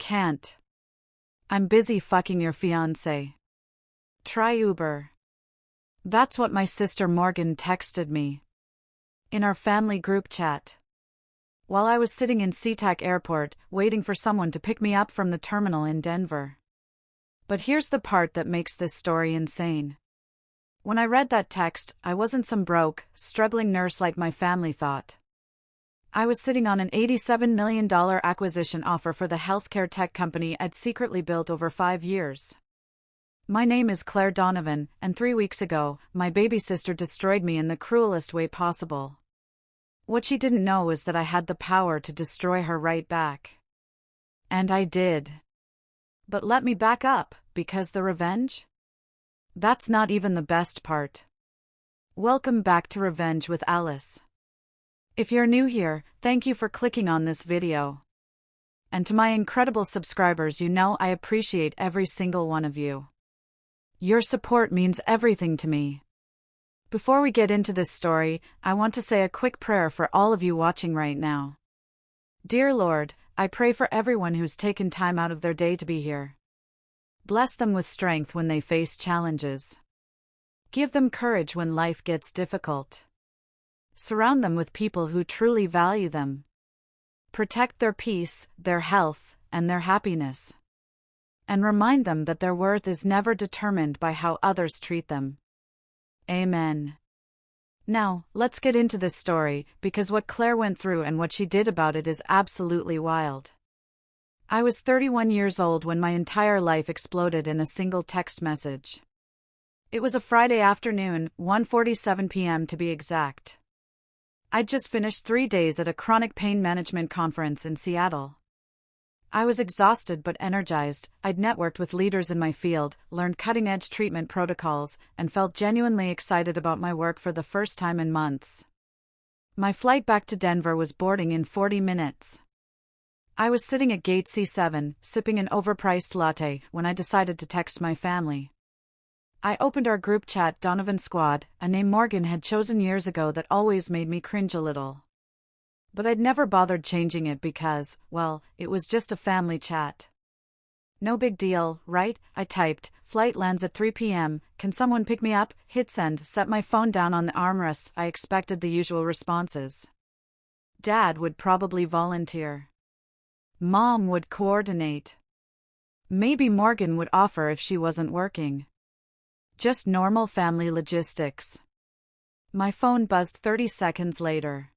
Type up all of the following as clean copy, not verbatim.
Can't. I'm busy fucking your fiancé. Try Uber. That's what my sister Morgan texted me. In our family group chat. While I was sitting in SeaTac Airport, waiting for someone to pick me up from the terminal in Denver. But here's the part that makes this story insane. When I read that text, I wasn't some broke, struggling nurse like my family thought. I was sitting on an $87 million acquisition offer for the healthcare tech company I'd secretly built over 5 years. My name is Claire Donovan, and 3 weeks ago, my baby sister destroyed me in the cruelest way possible. What she didn't know was that I had the power to destroy her right back. And I did. But let me back up, because the revenge? That's not even the best part. Welcome back to Revenge with Alice. If you're new here, thank you for clicking on this video. And to my incredible subscribers, you know I appreciate every single one of you. Your support means everything to me. Before we get into this story, I want to say a quick prayer for all of you watching right now. Dear Lord, I pray for everyone who's taken time out of their day to be here. Bless them with strength when they face challenges. Give them courage when life gets difficult. Surround them with people who truly value them. Protect their peace, their health, and their happiness. And remind them that their worth is never determined by how others treat them. Amen. Now, let's get into this story, because what Claire went through and what she did about it is absolutely wild. I was 31 years old when my entire life exploded in a single text message. It was a Friday afternoon, 1:47 p.m. to be exact. I'd just finished 3 days at a chronic pain management conference in Seattle. I was exhausted but energized. I'd networked with leaders in my field, learned cutting-edge treatment protocols, and felt genuinely excited about my work for the first time in months. My flight back to Denver was boarding in 40 minutes. I was sitting at gate C7, sipping an overpriced latte, when I decided to text my family. I opened our group chat, Donovan Squad, a name Morgan had chosen years ago that always made me cringe a little. But I'd never bothered changing it because, well, it was just a family chat. No big deal, right? I typed, flight lands at 3 p.m, can someone pick me up? Hit send, set my phone down on the armrest. I expected the usual responses. Dad would probably volunteer. Mom would coordinate. Maybe Morgan would offer if she wasn't working. Just normal family logistics. My phone buzzed 30 seconds later.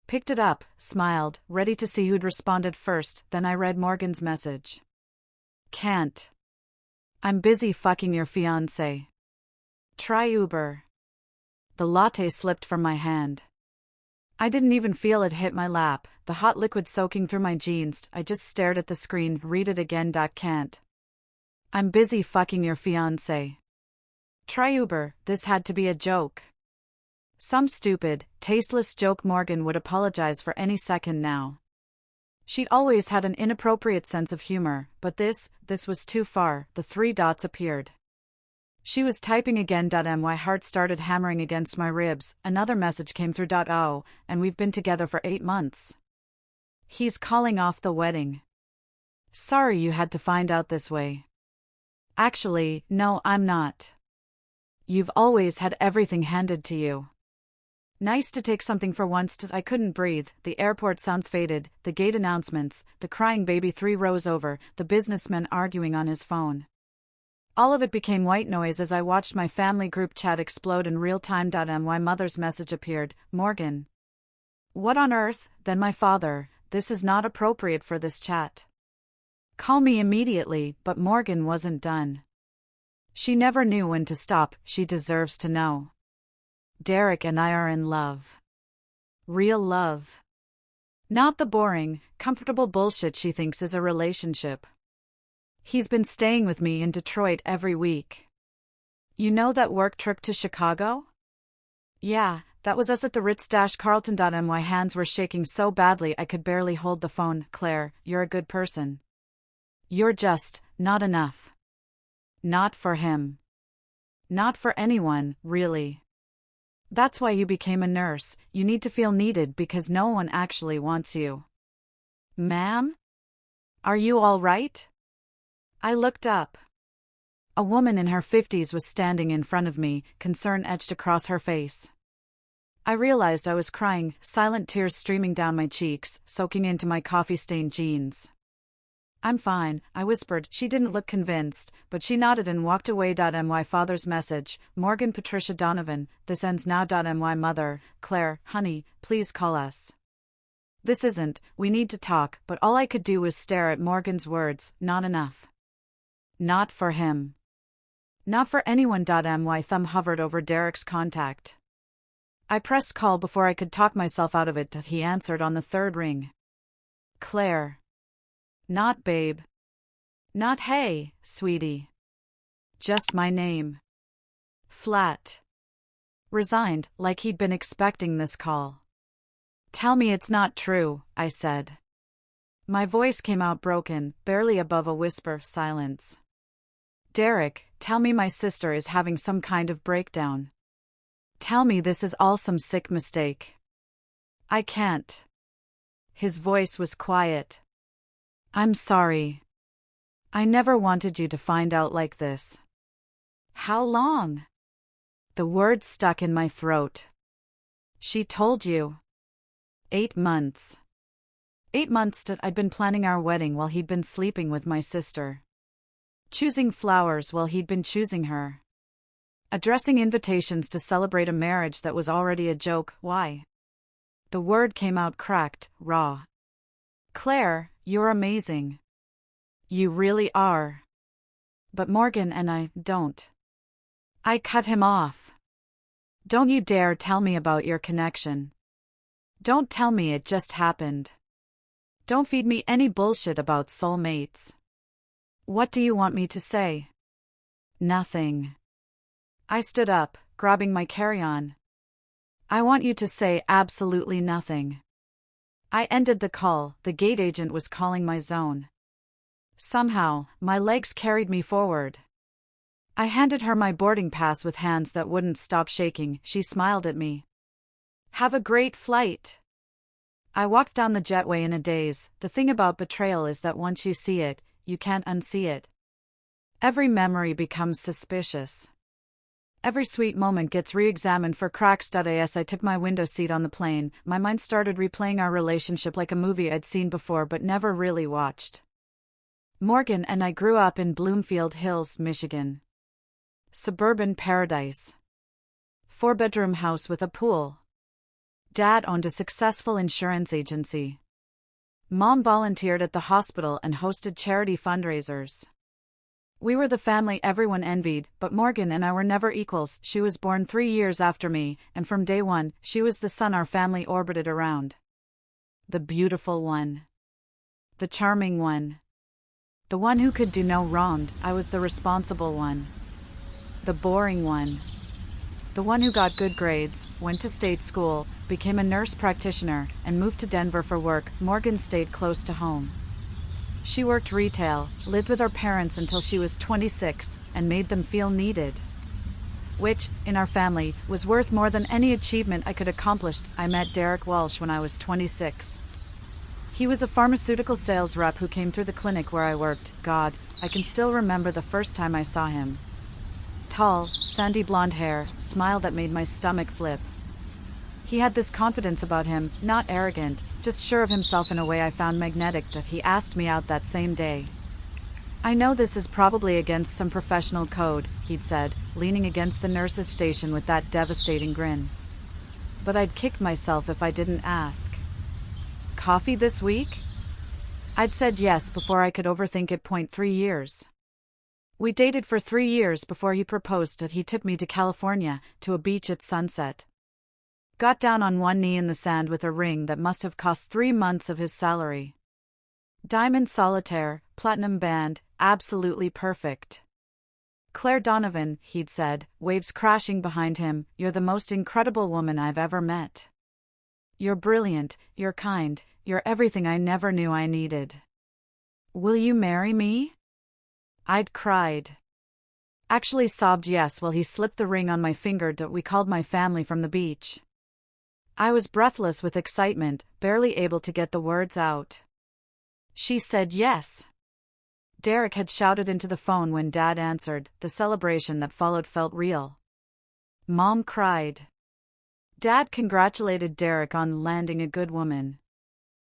Picked it up, smiled, ready to see who'd responded first, then I read Morgan's message. Can't. I'm busy fucking your fiancé. Try Uber. The latte slipped from my hand. I didn't even feel it hit my lap, the hot liquid soaking through my jeans. I just stared at the screen. Read it again. Can't. I'm busy fucking your fiancé. Try Uber. This had to be a joke. Some stupid, tasteless joke. Morgan would apologize for any second now. She'd always had an inappropriate sense of humor, but this was too far. The 3 dots appeared. She was typing again. My heart started hammering against my ribs. Another message came through. Oh, and we've been together for 8 months. He's calling off the wedding. Sorry you had to find out this way. Actually, no, I'm not. You've always had everything handed to you. Nice to take something for once. I couldn't breathe. The airport sounds faded, the gate announcements, the crying baby 3 rows over, the businessman arguing on his phone. All of it became white noise as I watched my family group chat explode in real time. My mother's message appeared, Morgan. What on earth? Then my father, this is not appropriate for this chat. Call me immediately. But Morgan wasn't done. She never knew when to stop. She deserves to know. Derek and I are in love. Real love. Not the boring, comfortable bullshit she thinks is a relationship. He's been staying with me in Detroit every week. You know that work trip to Chicago? Yeah, that was us at the Ritz-Carlton. My hands were shaking so badly I could barely hold the phone. Claire, you're a good person. You're just not enough. Not for him. Not for anyone, really. That's why you became a nurse. You need to feel needed because no one actually wants you. Ma'am? Are you all right? I looked up. A woman in her 50s was standing in front of me, concern etched across her face. I realized I was crying, silent tears streaming down my cheeks, soaking into my coffee-stained jeans. I'm fine, I whispered. She didn't look convinced, but she nodded and walked away. My father's message, Morgan Patricia Donovan, this ends now. My mother, Claire, honey, please call us. This isn't, we need to talk, but all I could do was stare at Morgan's words, not enough. Not for him. Not for anyone. My thumb hovered over Derek's contact. I pressed call before I could talk myself out of it. He answered on the third ring. Claire. Not babe. Not hey, sweetie. Just my name. Flat. Resigned, like he'd been expecting this call. Tell me it's not true, I said. My voice came out broken, barely above a whisper. Silence. Derek, tell me my sister is having some kind of breakdown. Tell me this is all some sick mistake. I can't. His voice was quiet. I'm sorry. I never wanted you to find out like this. How long? The words stuck in my throat. She told you. 8 months. 8 months that I'd been planning our wedding while he'd been sleeping with my sister. Choosing flowers while he'd been choosing her. Addressing invitations to celebrate a marriage that was already a joke. Why? The word came out cracked, raw. Claire, you're amazing. You really are. But Morgan and I don't. I cut him off. Don't you dare tell me about your connection. Don't tell me it just happened. Don't feed me any bullshit about soulmates. What do you want me to say? Nothing. I stood up, grabbing my carry-on. I want you to say absolutely nothing. I ended the call. The gate agent was calling my zone. Somehow, my legs carried me forward. I handed her my boarding pass with hands that wouldn't stop shaking. She smiled at me. Have a great flight. I walked down the jetway in a daze. The thing about betrayal is that once you see it, you can't unsee it. Every memory becomes suspicious. Every sweet moment gets re-examined for cracks. As I took my window seat on the plane, my mind started replaying our relationship like a movie I'd seen before but never really watched. Morgan and I grew up in Bloomfield Hills, Michigan. Suburban paradise. 4-bedroom house with a pool. Dad owned a successful insurance agency. Mom volunteered at the hospital and hosted charity fundraisers. We were the family everyone envied, but Morgan and I were never equals. She was born 3 years after me, and from day one, she was the sun our family orbited around. The beautiful one. The charming one. The one who could do no wrong. I was the responsible one. The boring one. The one who got good grades, went to state school, became a nurse practitioner, and moved to Denver for work. Morgan stayed close to home. She worked retail, lived with her parents until she was 26, and made them feel needed. Which, in our family, was worth more than any achievement I could accomplish. I met Derek Walsh when I was 26. He was a pharmaceutical sales rep who came through the clinic where I worked. God, I can still remember the first time I saw him. Tall, sandy blonde hair, smile that made my stomach flip. He had this confidence about him, not arrogant, just sure of himself in a way I found magnetic. That he asked me out that same day. I know this is probably against some professional code, he'd said, leaning against the nurse's station with that devastating grin. But I'd kick myself if I didn't ask. Coffee this week? I'd said yes before I could overthink it. 3 years. We dated for 3 years before he proposed. That he took me to California, to a beach at sunset. Got down on one knee in the sand with a ring that must have cost 3 months of his salary. Diamond solitaire, platinum band, absolutely perfect. Claire Donovan, he'd said, waves crashing behind him, you're the most incredible woman I've ever met. You're brilliant, you're kind, you're everything I never knew I needed. Will you marry me? I'd cried. Actually sobbed yes while he slipped the ring on my finger. We called my family from the beach. I was breathless with excitement, barely able to get the words out. She said yes. Derek had shouted into the phone when Dad answered. The celebration that followed felt real. Mom cried. Dad congratulated Derek on landing a good woman.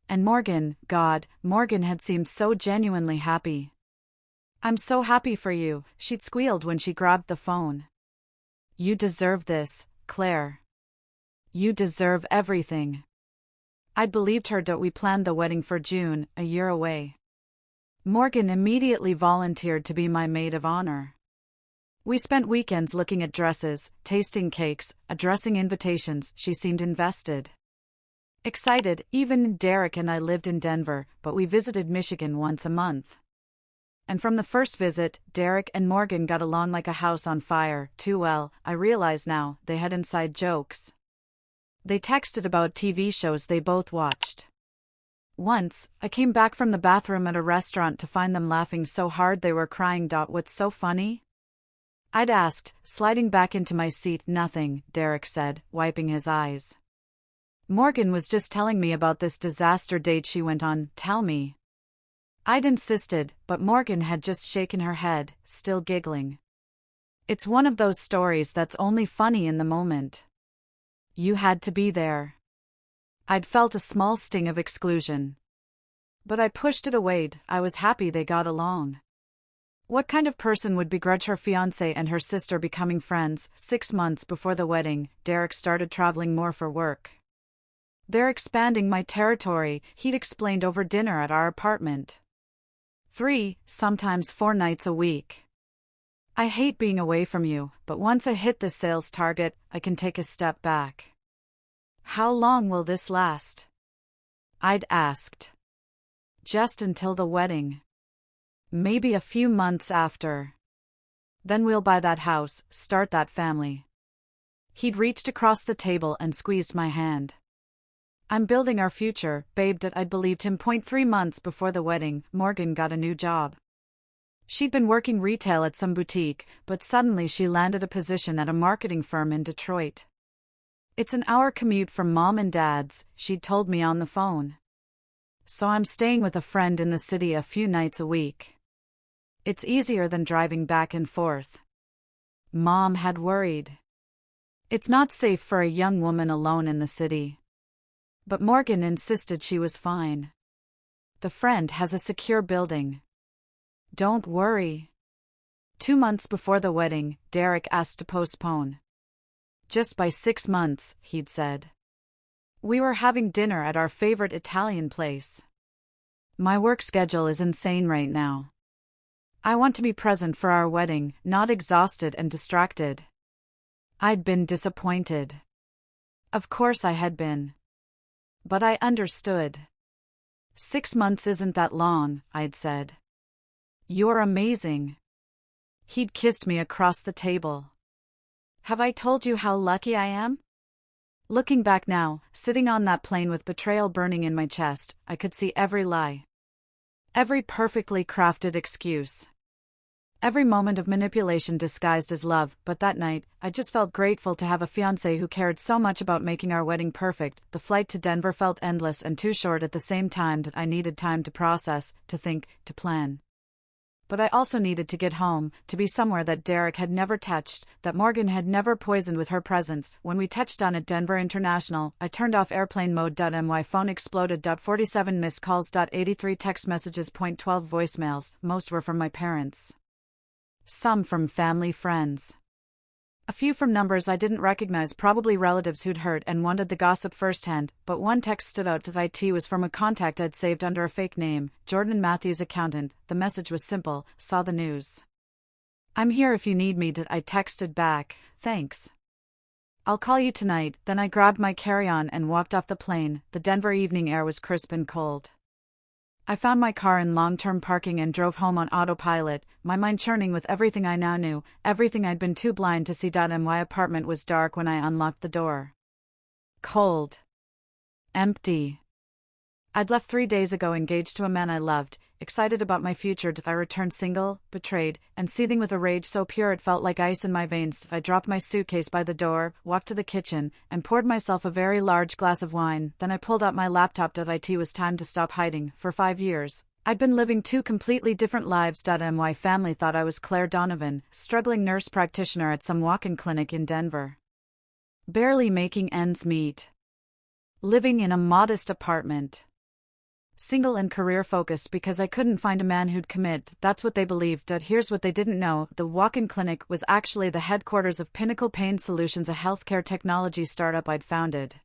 And Morgan, God, Morgan had seemed so genuinely happy. I'm so happy for you, she'd squealed when she grabbed the phone. You deserve this, Claire. You deserve everything. I'd believed her that we planned the wedding for June, a year away. Morgan immediately volunteered to be my maid of honor. We spent weekends looking at dresses, tasting cakes, addressing invitations. She seemed invested. Excited. Even Derek and I lived in Denver, but we visited Michigan once a month. And from the first visit, Derek and Morgan got along like a house on fire. Too well, I realize now, they had inside jokes. They texted about TV shows they both watched. Once, I came back from the bathroom at a restaurant to find them laughing so hard they were crying. What's so funny? I'd asked, sliding back into my seat. Nothing, Derek said, wiping his eyes. Morgan was just telling me about this disaster date she went on. Tell me. I'd insisted, but Morgan had just shaken her head, still giggling. It's one of those stories that's only funny in the moment. You had to be there. I'd felt a small sting of exclusion. But I pushed it away. I was happy they got along. What kind of person would begrudge her fiancé and her sister becoming friends? 6 months before the wedding, Derek started traveling more for work. They're expanding my territory, he'd explained over dinner at our apartment. 3, sometimes 4 nights a week. I hate being away from you, but once I hit the sales target, I can take a step back. How long will this last? I'd asked. Just until the wedding. Maybe a few months after. Then we'll buy that house, start that family. He'd reached across the table and squeezed my hand. I'm building our future, babe. I'd believed him. 3 months before the wedding, Morgan got a new job. She'd been working retail at some boutique, but suddenly she landed a position at a marketing firm in Detroit. It's an hour commute from Mom and Dad's, she'd told me on the phone. So I'm staying with a friend in the city a few nights a week. It's easier than driving back and forth. Mom had worried. It's not safe for a young woman alone in the city. But Morgan insisted she was fine. The friend has a secure building. Don't worry. 2 months before the wedding, Derek asked to postpone. Just by 6 months, he'd said. We were having dinner at our favorite Italian place. My work schedule is insane right now. I want to be present for our wedding, not exhausted and distracted. I'd been disappointed. Of course I had been. But I understood. 6 months isn't that long, I'd said. You're amazing. He'd kissed me across the table. Have I told you how lucky I am? Looking back now, sitting on that plane with betrayal burning in my chest, I could see every lie. Every perfectly crafted excuse. Every moment of manipulation disguised as love. But that night, I just felt grateful to have a fiancé who cared so much about making our wedding perfect. The flight to Denver felt endless and too short at the same time. That I needed time to process, to think, to plan. But I also needed to get home, to be somewhere that Derek had never touched, that Morgan had never poisoned with her presence. When we touched down at Denver International, I turned off airplane mode. My phone exploded. 47 missed calls. 83 text messages. 12 voicemails. Most were from my parents. Some from family friends. A few from numbers I didn't recognize, probably relatives who'd heard and wanted the gossip firsthand, but one text stood out. It was from a contact I'd saved under a fake name, Jordan Matthews, accountant. The message was simple: saw the news. I'm here if you need me. I texted back, thanks. I'll call you tonight. Then I grabbed my carry-on and walked off the plane. The Denver evening air was crisp and cold. I found my car in long-term parking and drove home on autopilot, my mind churning with everything I now knew, everything I'd been too blind to see. My apartment was dark when I unlocked the door. Cold. Empty. I'd left 3 days ago, engaged to a man I loved. excited about my future. I returned single, betrayed, and seething with a rage so pure it felt like ice in my veins. I dropped my suitcase by the door, walked to the kitchen, and poured myself a very large glass of wine. Then I pulled out my laptop. It was time to stop hiding. For 5 years, I'd been living two completely different lives. My family thought I was Claire Donovan, struggling nurse practitioner at some walk-in clinic in Denver. Barely making ends meet. Living in a modest apartment. Single and career-focused because I couldn't find a man who'd commit. That's what they believed. Here's what they didn't know. The walk-in clinic was actually the headquarters of Pinnacle Pain Solutions, a healthcare technology startup I'd founded.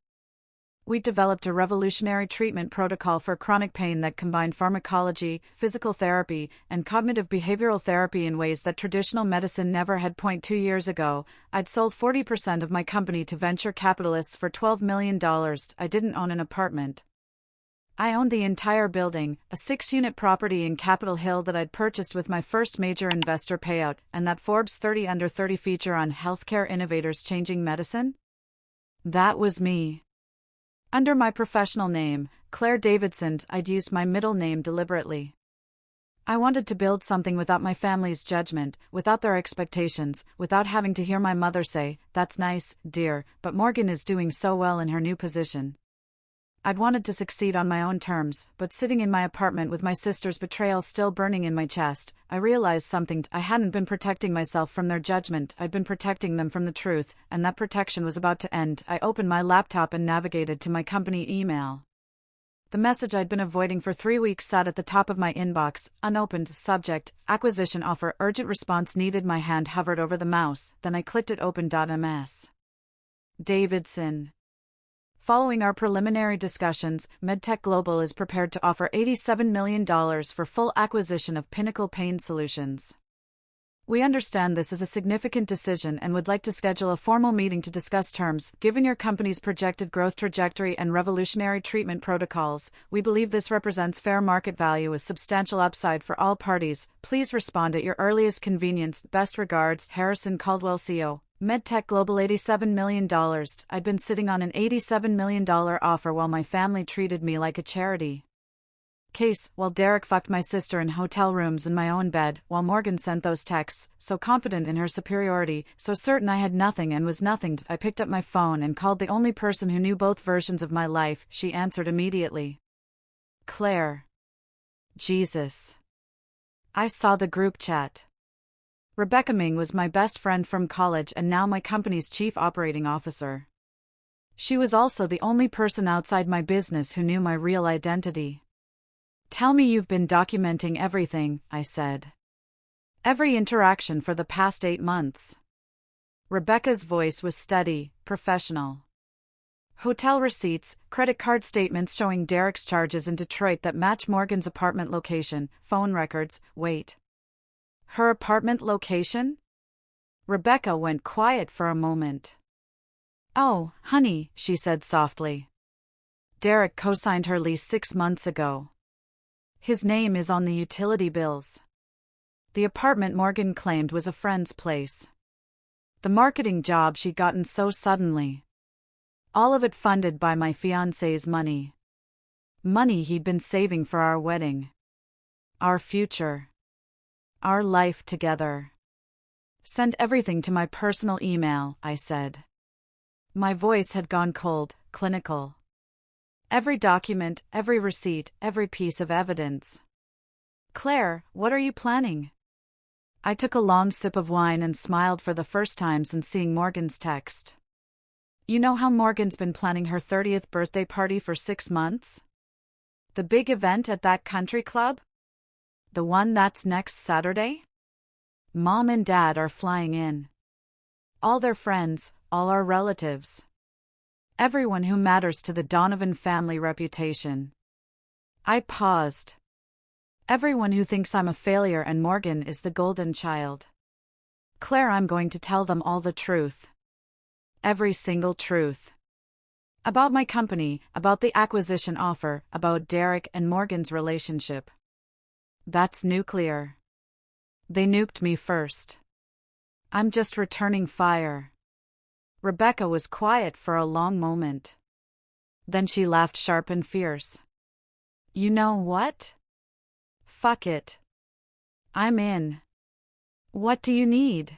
We developed a revolutionary treatment protocol for chronic pain that combined pharmacology, physical therapy, and cognitive behavioral therapy in ways that traditional medicine never had. 2 years ago, I'd sold 40% of my company to venture capitalists for $12 million. I didn't own an apartment. I owned the entire building, a 6-unit property in Capitol Hill that I'd purchased with my first major investor payout, and that Forbes 30 Under 30 feature on healthcare innovators changing medicine. That was me. Under my professional name, Claire Davidson, I'd used my middle name deliberately. I wanted to build something without my family's judgment, without their expectations, without having to hear my mother say, "That's nice, dear, but Morgan is doing so well in her new position." I'd wanted to succeed on my own terms, but sitting in my apartment with my sister's betrayal still burning in my chest, I realized something. I hadn't been protecting myself from their judgment, I'd been protecting them from the truth, and that protection was about to end. I opened my laptop and navigated to my company email. The message I'd been avoiding for 3 weeks sat at the top of my inbox, unopened. Subject: acquisition offer, urgent response needed. My hand hovered over the mouse, then I clicked it open. MS. Davidson. Following our preliminary discussions, MedTech Global is prepared to offer $87 million for full acquisition of Pinnacle Pain Solutions. We understand this is a significant decision and would like to schedule a formal meeting to discuss terms. Given your company's projected growth trajectory and revolutionary treatment protocols, we believe this represents fair market value with substantial upside for all parties. Please respond at your earliest convenience. Best regards, Harrison Caldwell, CEO. MedTech Global. $87 million. I'd been sitting on an $87 million offer while my family treated me like a charity case, while Derek fucked my sister in hotel rooms in my own bed, while Morgan sent those texts, so confident in her superiority, so certain I had nothing and was nothing. I picked up my phone and called the only person who knew both versions of my life. She answered immediately. Claire. Jesus. I saw the group chat. Rebecca Ming was my best friend from college and now my company's chief operating officer. She was also the only person outside my business who knew my real identity. "Tell me you've been documenting everything," I said. "Every interaction for the past 8 months." Rebecca's voice was steady, professional. "Hotel receipts, credit card statements showing Derek's charges in Detroit that match Morgan's apartment location, phone records." Wait. Her apartment location? Rebecca went quiet for a moment. "Oh, honey," she said softly. "Derek co-signed her lease 6 months ago. His name is on the utility bills. The apartment Morgan claimed was a friend's place. The marketing job she'd gotten so suddenly. All of it funded by my fiancé's money. Money he'd been saving for our wedding. Our future. Our life together. Send everything to my personal email," I said. My voice had gone cold, clinical. "Every document, every receipt, every piece of evidence." "Claire, what are you planning?" I took a long sip of wine and smiled for the first time since seeing Morgan's text. "You know how Morgan's been planning her 30th birthday party for 6 months? The big event at that country club? The one that's next Saturday? Mom and Dad are flying in. All their friends, all our relatives. Everyone who matters to the Donovan family reputation." I paused. "Everyone who thinks I'm a failure and Morgan is the golden child. Claire, I'm going to tell them all the truth. Every single truth. About my company, about the acquisition offer, about Derek and Morgan's relationship. That's nuclear. They nuked me first. I'm just returning fire." Rebecca was quiet for a long moment. Then she laughed sharp and fierce. "You know what? Fuck it. I'm in. What do you need?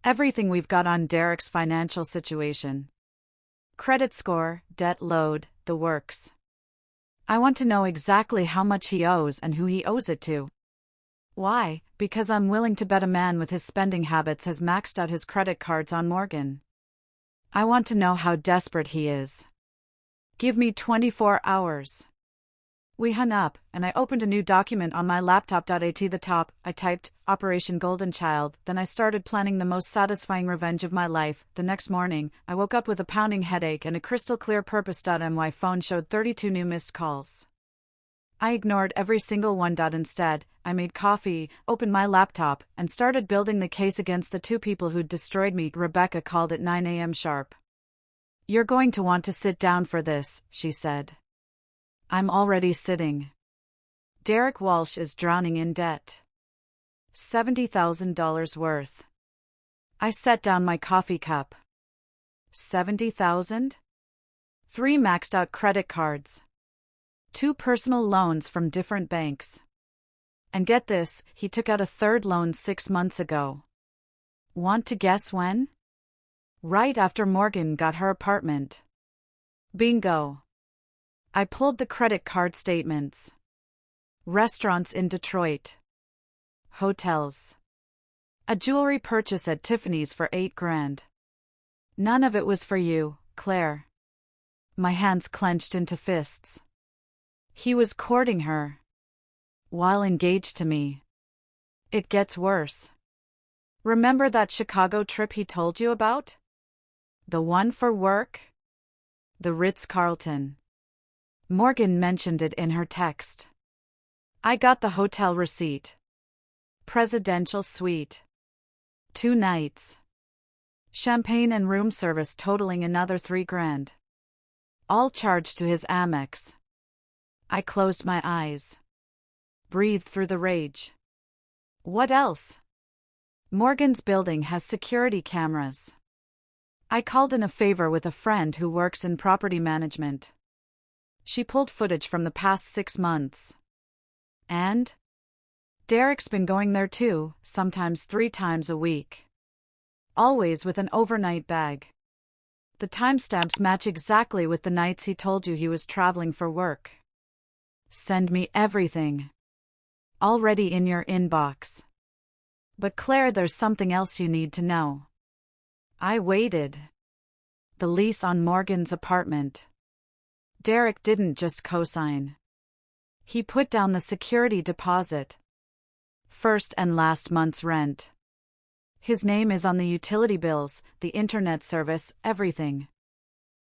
Everything we've got on Derek's financial situation. Credit score, debt load, the works. I want to know exactly how much he owes and who he owes it to. Why? Because I'm willing to bet a man with his spending habits has maxed out his credit cards on Morgan. I want to know how desperate he is. Give me 24 hours. We hung up, and I opened a new document on my laptop. At the top, I typed, Operation Golden Child. Then I started planning the most satisfying revenge of my life. The next morning, I woke up with a pounding headache and a crystal clear purpose. My phone showed 32 new missed calls. I ignored every single one. Instead, I made coffee, opened my laptop, and started building the case against the two people who'd destroyed me. Rebecca called at 9 a.m. sharp. You're going to want to sit down for this, she said. I'm already sitting. Derek Walsh is drowning in debt. $70,000 worth. I set down my coffee cup. 70,000? 3 maxed out credit cards. 2 personal loans from different banks. And get this, he took out a third loan 6 months ago. Want to guess when? Right after Morgan got her apartment. Bingo. I pulled the credit card statements. Restaurants in Detroit. Hotels. A jewelry purchase at Tiffany's for $8,000. None of it was for you, Claire. My hands clenched into fists. He was courting her. While engaged to me. It gets worse. Remember that Chicago trip he told you about? The one for work? The Ritz-Carlton. Morgan mentioned it in her text. I got the hotel receipt. Presidential suite. 2 nights. Champagne and room service totaling another $3,000. All charged to his Amex. I closed my eyes. Breathed through the rage. What else? Morgan's building has security cameras. I called in a favor with a friend who works in property management. She pulled footage from the past 6 months. And? Derek's been going there too, sometimes 3 times a week. Always with an overnight bag. The timestamps match exactly with the nights he told you he was traveling for work. Send me everything. Already in your inbox. But Claire, there's something else you need to know. I waited. The lease on Morgan's apartment. Derek didn't just co-sign. He put down the security deposit. First and last month's rent. His name is on the utility bills, the internet service, everything.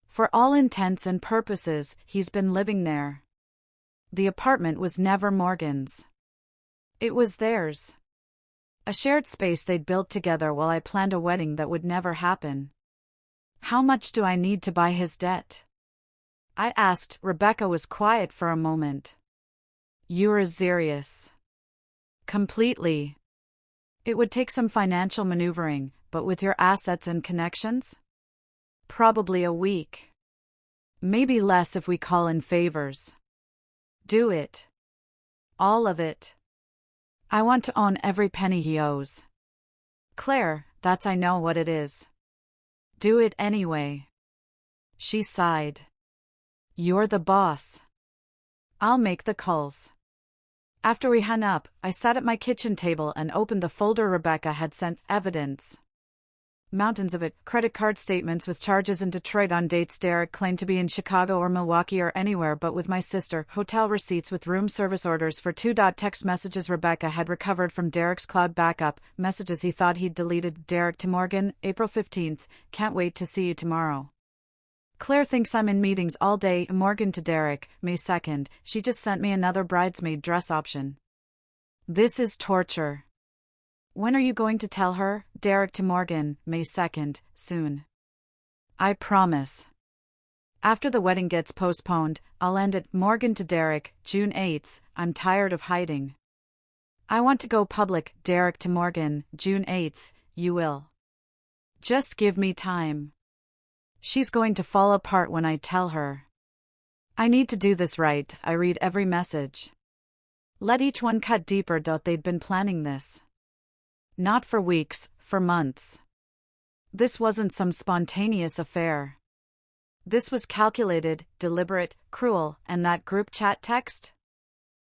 For all intents and purposes, he's been living there. The apartment was never Morgan's. It was theirs. A shared space they'd built together while I planned a wedding that would never happen. How much do I need to buy his debt? I asked. Rebecca was quiet for a moment. You're serious. Completely. It would take some financial maneuvering, but with your assets and connections? Probably a week. Maybe less if we call in favors. Do it. All of it. I want to own every penny he owes. Claire, that's I know what it is. Do it anyway. She sighed. You're the boss. I'll make the calls. After we hung up, I sat at my kitchen table and opened the folder Rebecca had sent, evidence. Mountains of it, credit card statements with charges in Detroit on dates Derek claimed to be in Chicago or Milwaukee or anywhere but with my sister, hotel receipts with room service orders for 2. Text messages Rebecca had recovered from Derek's cloud backup, messages he thought he'd deleted. Derek to Morgan, April 15th, can't wait to see you tomorrow. Claire thinks I'm in meetings all day. Morgan to Derek, May 2nd, she just sent me another bridesmaid dress option. This is torture. When are you going to tell her? Derek to Morgan, May 2nd, soon. I promise. After the wedding gets postponed, I'll end it. Morgan to Derek, June 8th, I'm tired of hiding. I want to go public. Derek to Morgan, June 8th, you will. Just give me time. She's going to fall apart when I tell her. I need to do this right. I read every message. Let each one cut deeper. They'd been planning this. Not for weeks, for months. This wasn't some spontaneous affair. This was calculated, deliberate, cruel, and that group chat text?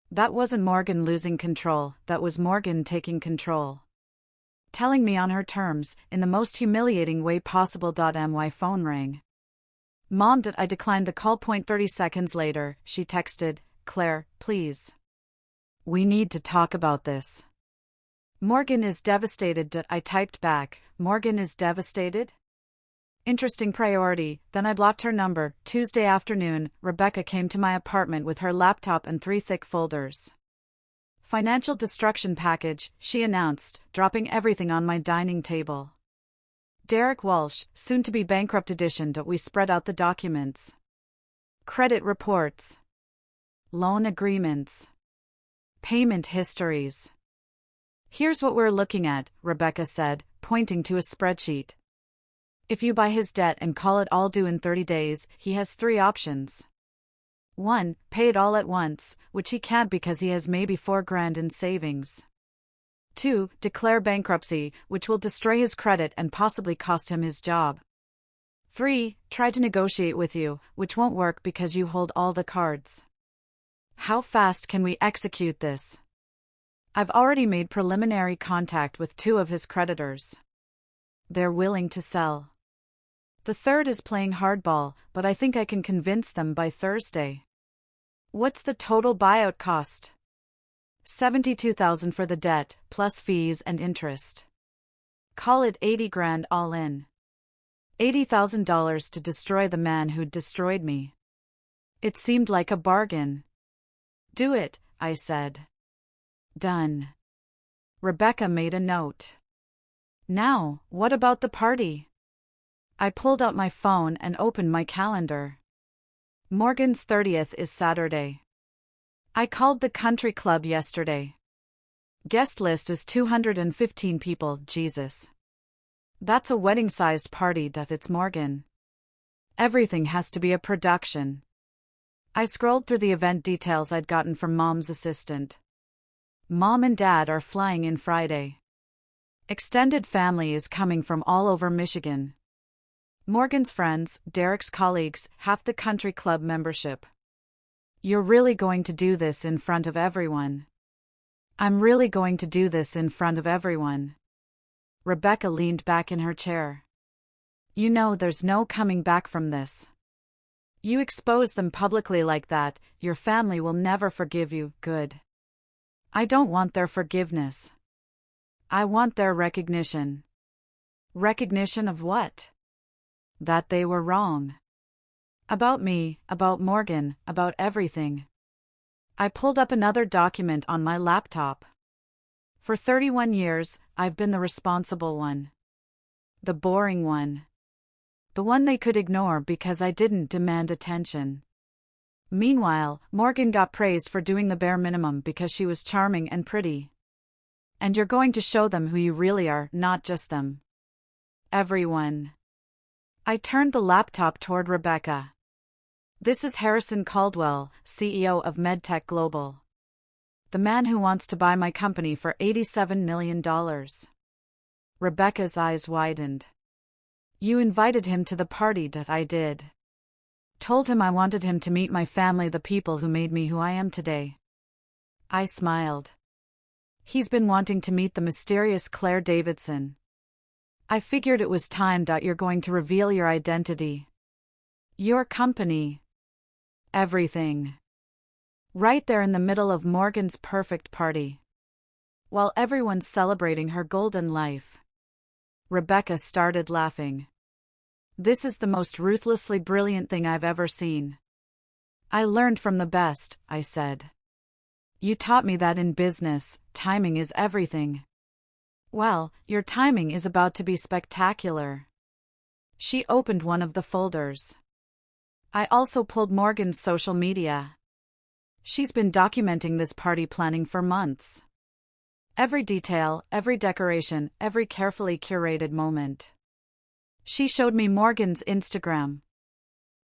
That wasn't Morgan losing control, that was Morgan taking control. Telling me on her terms, in the most humiliating way possible. My phone rang. Mom, I declined the call. 30 seconds later, she texted, Claire, please. We need to talk about this. Morgan is devastated. I typed back, Morgan is devastated? Interesting priority. Then I blocked her number. Tuesday afternoon, Rebecca came to my apartment with her laptop and 3 thick folders. Financial destruction package, she announced, dropping everything on my dining table. Derek Walsh, soon to be bankrupt edition. We spread out the documents. Credit reports. Loan agreements. Payment histories. Here's what we're looking at, Rebecca said, pointing to a spreadsheet. If you buy his debt and call it all due in 30 days, he has 3 options. 1. Pay it all at once, which he can't because he has maybe $4,000 in savings. 2. Declare bankruptcy, which will destroy his credit and possibly cost him his job. 3. Try to negotiate with you, which won't work because you hold all the cards. How fast can we execute this? I've already made preliminary contact with 2 of his creditors. They're willing to sell. The 3rd is playing hardball, but I think I can convince them by Thursday. What's the total buyout cost? $72,000 for the debt, plus fees and interest. Call it $80,000 all in. $80,000 to destroy the man who'd destroyed me. It seemed like a bargain. Do it, I said. Done. Rebecca made a note. Now, what about the party? I pulled out my phone and opened my calendar. Morgan's 30th is Saturday. I called the country club yesterday. Guest list is 215 people. Jesus. That's a wedding-sized party. It's Morgan. Everything has to be a production. I scrolled through the event details I'd gotten from Mom's assistant. Mom and Dad are flying in Friday. Extended family is coming from all over Michigan. Morgan's friends, Derek's colleagues, half the country club membership. You're really going to do this in front of everyone? I'm really going to do this in front of everyone. Rebecca leaned back in her chair. You know there's no coming back from this. You expose them publicly like that, your family will never forgive you. Good. I don't want their forgiveness. I want their recognition. Recognition of what? That they were wrong. About me, about Morgan, about everything. I pulled up another document on my laptop. For 31 years, I've been the responsible one. The boring one. The one they could ignore because I didn't demand attention. Meanwhile, Morgan got praised for doing the bare minimum because she was charming and pretty. And you're going to show them who you really are, not just them. Everyone. I turned the laptop toward Rebecca. This is Harrison Caldwell, CEO of MedTech Global. The man who wants to buy my company for $87 million. Rebecca's eyes widened. You invited him to the party. I did. Told him I wanted him to meet my family, the people who made me who I am today. I smiled. He's been wanting to meet the mysterious Claire Davidson. I figured it was time. You're going to reveal your identity. Your company. Everything. Right there in the middle of Morgan's perfect party. While everyone's celebrating her golden life. Rebecca started laughing. This is the most ruthlessly brilliant thing I've ever seen. I learned from the best, I said. You taught me that in business, timing is everything. Well, your timing is about to be spectacular. She opened one of the folders. I also pulled Morgan's social media. She's been documenting this party planning for months. Every detail, every decoration, every carefully curated moment. She showed me Morgan's Instagram.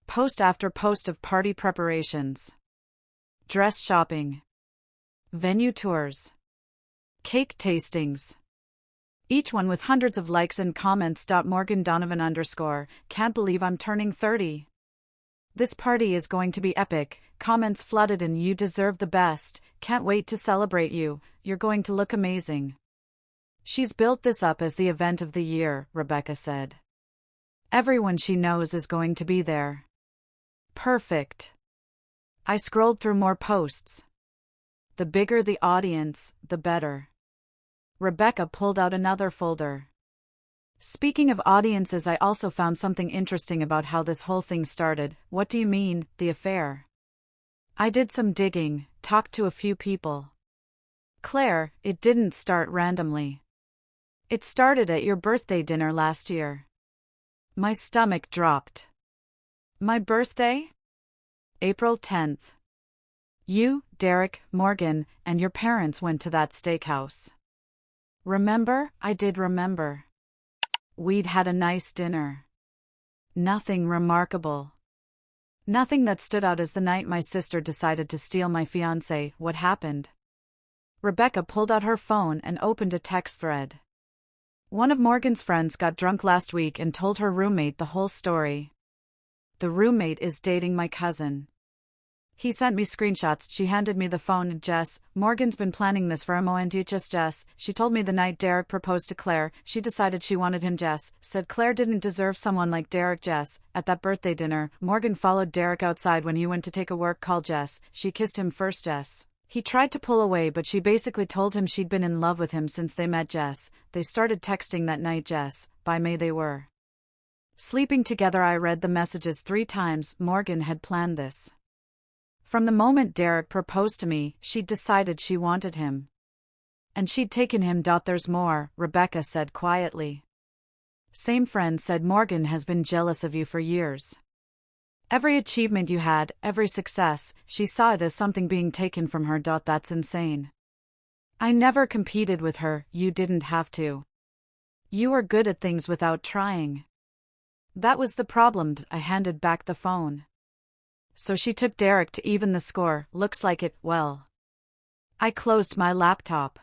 Post after post of party preparations. Dress shopping. venue tours, cake tastings. Each one with hundreds of likes and comments. Morgan Donovan _ can't believe I'm turning 30. This party is going to be epic. Comments flooded and you deserve the best. Can't wait to celebrate you. You're going to look amazing. She's built this up as the event of the year, Rebecca said. Everyone she knows is going to be there. Perfect. I scrolled through more posts. The bigger the audience, the better. Rebecca pulled out another folder. Speaking of audiences, I also found something interesting about how this whole thing started. What do you mean, the affair? I did some digging, talked to a few people. Claire, it didn't start randomly. It started at your birthday dinner last year. My stomach dropped. My birthday? April 10th. You, Derek, Morgan, and your parents went to that steakhouse. Remember? I did remember. We'd had a nice dinner. Nothing remarkable. Nothing that stood out as the night my sister decided to steal my fiancé. What happened? Rebecca pulled out her phone and opened a text thread. One of Morgan's friends got drunk last week and told her roommate the whole story. The roommate is dating my cousin. He sent me screenshots. She handed me the phone. Jess, Morgan's been planning this for a moment. Jess, she told me the night Derek proposed to Claire, she decided she wanted him. Jess said Claire didn't deserve someone like Derek. Jess, at that birthday dinner, Morgan followed Derek outside when he went to take a work call. Jess, she kissed him first. Jess, he tried to pull away but she basically told him she'd been in love with him since they met. Jess, they started texting that night. Jess, by May they were sleeping together. I read the messages 3 times. Morgan had planned this. From the moment Derek proposed to me, she'd decided she wanted him. And she'd taken him. There's more, Rebecca said quietly. Same friend said Morgan has been jealous of you for years. Every achievement you had, every success, she saw it as something being taken from her. That's insane. I never competed with her. You didn't have to. You were good at things without trying. That was the problem. I handed back the phone. So she took Derek to even the score. Looks like it. Well, I closed my laptop.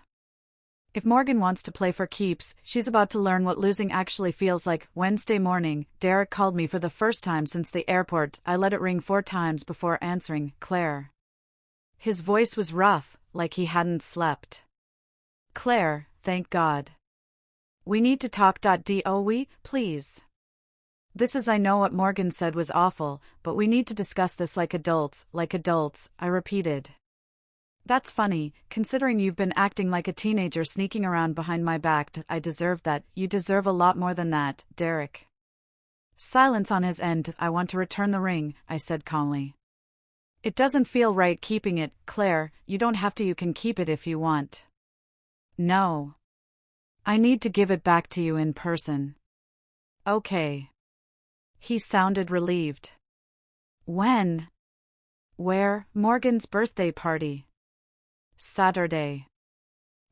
If Morgan wants to play for keeps, she's about to learn what losing actually feels like. Wednesday morning, Derek called me for the first time since the airport. I let it ring 4 times before answering. Claire. His voice was rough, like he hadn't slept. Claire, thank God. We need to talk. Do we, please? This is, I know what Morgan said was awful, but we need to discuss this like adults, I repeated. That's funny, considering you've been acting like a teenager sneaking around behind my back. I deserve that. You deserve a lot more than that, Derek. Silence on his end. I want to return the ring, I said calmly. It doesn't feel right keeping it. Claire, you don't have to. You can keep it if you want. No. I need to give it back to you in person. Okay. He sounded relieved. When? Where? Morgan's birthday party. Saturday.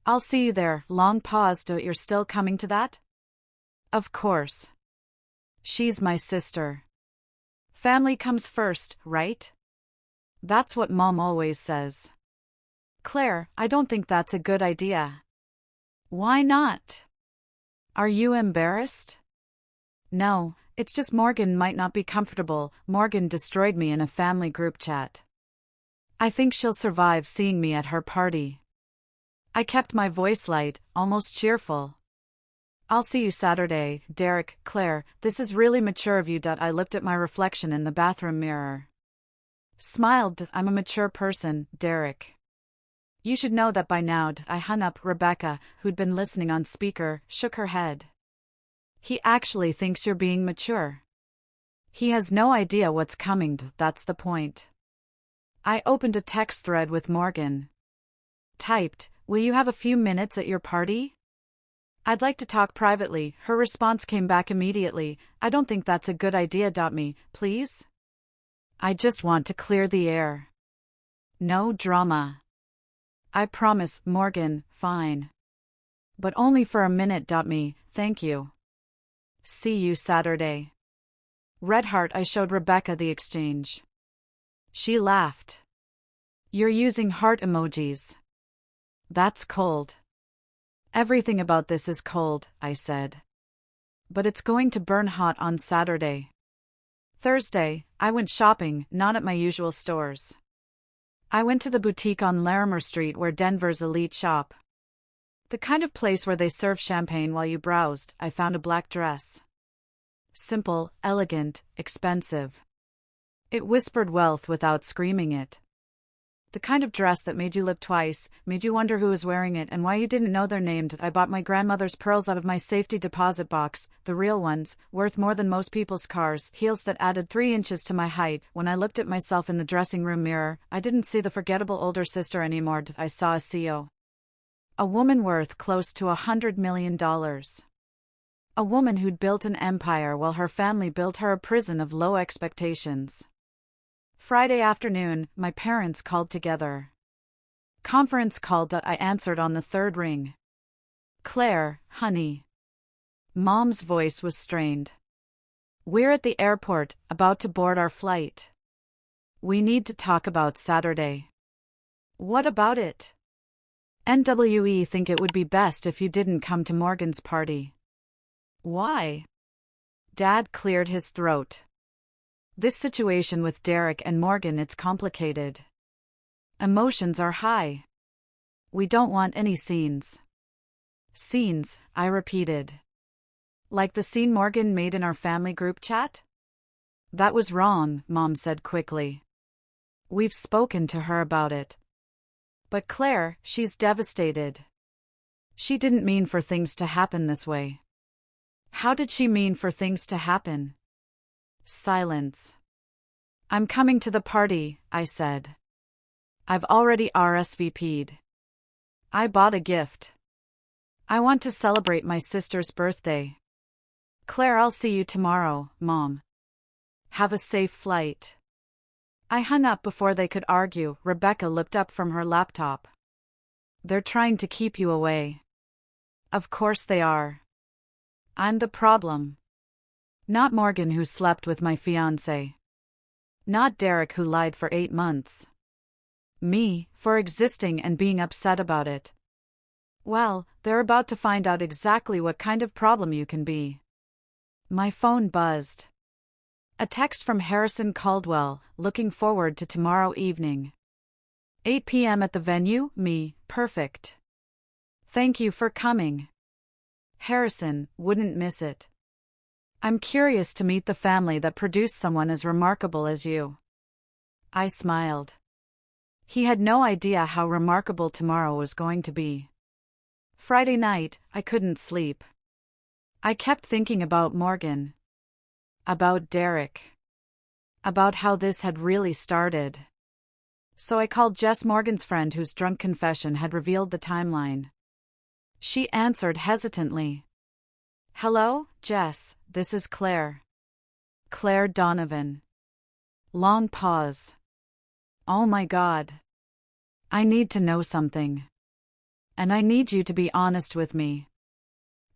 I'll see you there. Long pause. You're still coming to that? Of course. She's my sister. Family comes first, right? That's what Mom always says. Claire, I don't think that's a good idea. Why not? Are you embarrassed? No. It's just Morgan might not be comfortable. Morgan destroyed me in a family group chat. I think she'll survive seeing me at her party. I kept my voice light, almost cheerful. I'll see you Saturday, Derek. Claire, this is really mature of you. I looked at my reflection in the bathroom mirror. Smiled. I'm a mature person, Derek. You should know that by now. I hung up. Rebecca, who'd been listening on speaker, shook her head. He actually thinks you're being mature. He has no idea what's coming. That's the point. I opened a text thread with Morgan. Typed, will you have a few minutes at your party? I'd like to talk privately. Her response came back immediately. I don't think that's a good idea. Me, please? I just want to clear the air. No drama. I promise, Morgan, fine. But only for a minute. Me, thank you. See you Saturday. Red heart. I showed Rebecca the exchange. She laughed. You're using heart emojis. That's cold. Everything about this is cold, I said. But it's going to burn hot on Saturday. Thursday, I went shopping, not at my usual stores. I went to the boutique on Larimer Street where Denver's elite shop. The kind of place where they serve champagne while you browsed. I found a black dress. Simple, elegant, expensive. It whispered wealth without screaming it. The kind of dress that made you look twice, made you wonder who was wearing it and why you didn't know their name. I bought my grandmother's pearls out of my safety deposit box, the real ones, worth more than most people's cars, heels that added 3 inches to my height. When I looked at myself in the dressing room mirror, I didn't see the forgettable older sister anymore. I saw a CEO. A woman worth close to $100 million. A woman who'd built an empire while her family built her a prison of low expectations. Friday afternoon, my parents called together. Conference call. I answered on the third ring. Claire, honey. Mom's voice was strained. We're at the airport, about to board our flight. We need to talk about Saturday. What about it? NWE think it would be best if you didn't come to Morgan's party. Why? Dad cleared his throat. This situation with Derek and Morgan, it's complicated. Emotions are high. We don't want any scenes. Scenes, I repeated. Like the scene Morgan made in our family group chat? That was wrong, Mom said quickly. We've spoken to her about it. But Claire, she's devastated. She didn't mean for things to happen this way. How did she mean for things to happen? Silence. I'm coming to the party, I said. I've already RSVP'd. I bought a gift. I want to celebrate my sister's birthday. Claire, I'll see you tomorrow, Mom. Have a safe flight. I hung up before they could argue. Rebecca looked up from her laptop. They're trying to keep you away. Of course they are. I'm the problem. Not Morgan, who slept with my fiancé. Not Derek, who lied for 8 months. Me, for existing and being upset about it. Well, they're about to find out exactly what kind of problem you can be. My phone buzzed. A text from Harrison Caldwell, looking forward to tomorrow evening. 8 p.m. at the venue, me, perfect. Thank you for coming. Harrison, wouldn't miss it. I'm curious to meet the family that produced someone as remarkable as you. I smiled. He had no idea how remarkable tomorrow was going to be. Friday night, I couldn't sleep. I kept thinking about Morgan. About Derek. About how this had really started. So I called Jess, Morgan's friend whose drunk confession had revealed the timeline. She answered hesitantly. Hello, Jess, this is Claire. Claire Donovan. Long pause. Oh my God. I need to know something. And I need you to be honest with me.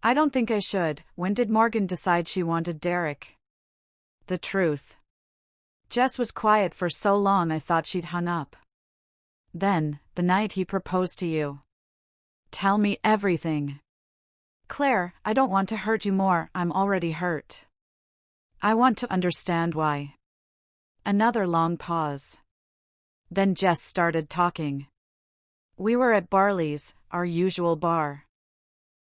I don't think I should. When did Morgan decide she wanted Derek? The truth. Jess was quiet for so long I thought she'd hung up. Then, the night he proposed to you. Tell me everything. Claire, I don't want to hurt you more, I'm already hurt. I want to understand why. Another long pause. Then Jess started talking. We were at Barley's, our usual bar.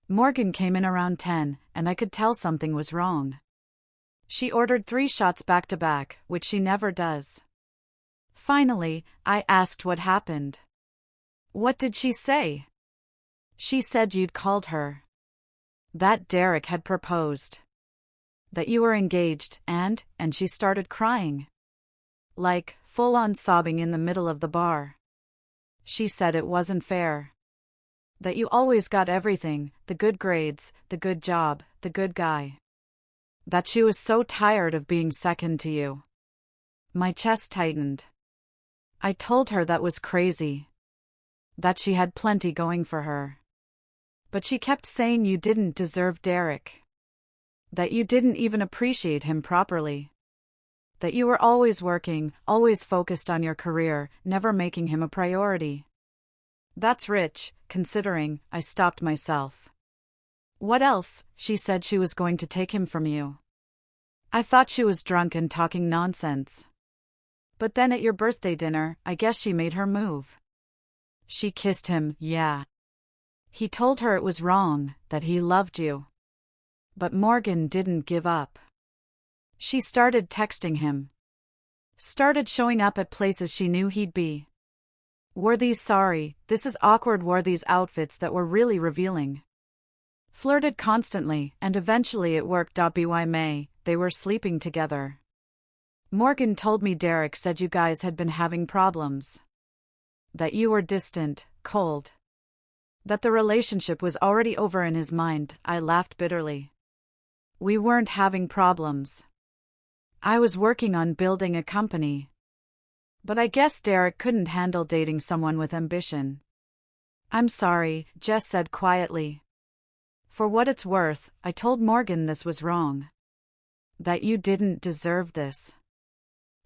Morgan came in around 10, and I could tell something was wrong. She ordered 3 shots back to back, which she never does. Finally, I asked what happened. What did she say? She said you'd called her. That Derek had proposed. That you were engaged, and she started crying. Like, full-on sobbing in the middle of the bar. She said it wasn't fair. That you always got everything, the good grades, the good job, the good guy. That she was so tired of being second to you. My chest tightened. I told her that was crazy. That she had plenty going for her. But she kept saying you didn't deserve Derek. That you didn't even appreciate him properly. That you were always working, always focused on your career, never making him a priority. That's rich, considering, I stopped myself. What else? She said she was going to take him from you. I thought she was drunk and talking nonsense. But then at your birthday dinner, I guess she made her move. She kissed him, yeah. He told her it was wrong, that he loved you. But Morgan didn't give up. She started texting him. Started showing up at places she knew he'd be. Wore these this is awkward, wore these outfits that were really revealing. Flirted constantly, and eventually it worked. By May, they were sleeping together. Morgan told me Derek said you guys had been having problems. That you were distant, cold. That the relationship was already over in his mind. I laughed bitterly. We weren't having problems. I was working on building a company. But I guess Derek couldn't handle dating someone with ambition. I'm sorry, Jess said quietly. For what it's worth, I told Morgan this was wrong. That you didn't deserve this.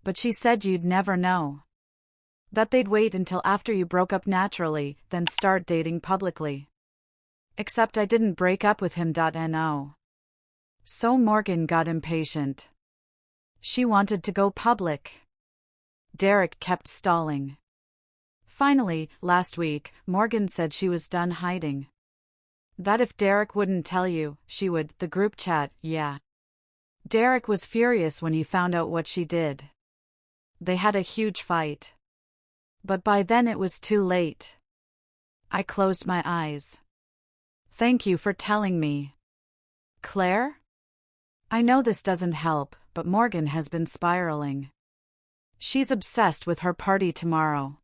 But she said you'd never know. That they'd wait until after you broke up naturally, then start dating publicly. Except I didn't break up with him. No. So Morgan got impatient. She wanted to go public. Derek kept stalling. Finally, last week, Morgan said she was done hiding. That if Derek wouldn't tell you, she would. The group chat, yeah. Derek was furious when he found out what she did. They had a huge fight. But by then it was too late. I closed my eyes. Thank you for telling me. Claire? I know this doesn't help, but Morgan has been spiraling. She's obsessed with her party tomorrow.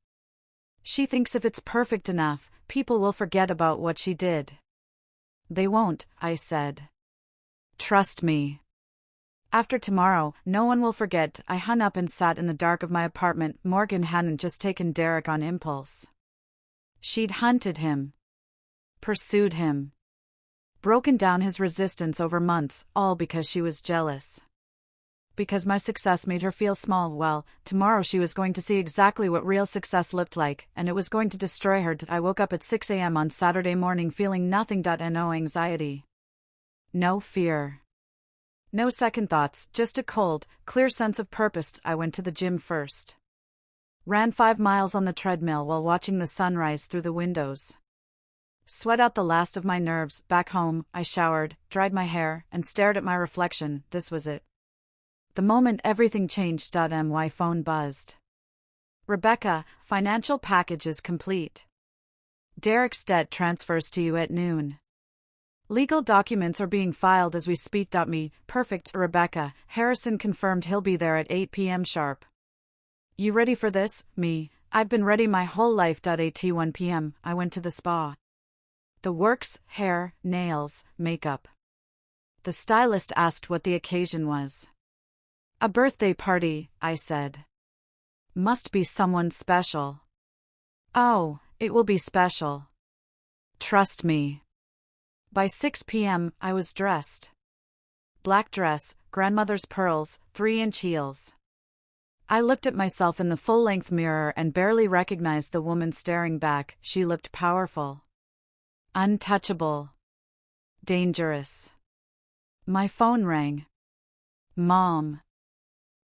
She thinks if it's perfect enough, people will forget about what she did. They won't, I said. Trust me. After tomorrow, no one will forget. I hung up and sat in the dark of my apartment. Morgan hadn't just taken Derek on impulse. She'd hunted him. Pursued him. Broken down his resistance over months, all because she was jealous. Because my success made her feel small. Well, tomorrow she was going to see exactly what real success looked like, and it was going to destroy her. I woke up at 6 a.m. on Saturday morning feeling nothing. No anxiety. No fear. No second thoughts, just a cold, clear sense of purpose. I went to the gym first. Ran 5 miles on the treadmill while watching the sunrise through the windows. Sweat out the last of my nerves. Back home, I showered, dried my hair, and stared at my reflection. This was it. The moment everything changed. My phone buzzed. Rebecca, financial package is complete. Derek's debt transfers to you at noon. Legal documents are being filed as we speak. Me, perfect, Rebecca. Harrison confirmed he'll be there at 8 p.m. sharp. You ready for this? Me, I've been ready my whole life. At 1 p.m., I went to the spa. The works, hair, nails, makeup. The stylist asked what the occasion was. A birthday party, I said. Must be someone special. Oh, it will be special. Trust me. By 6 p.m., I was dressed. Black dress, grandmother's pearls, 3-inch heels. I looked at myself in the full-length mirror and barely recognized the woman staring back. She looked powerful. Untouchable. Dangerous. My phone rang. Mom.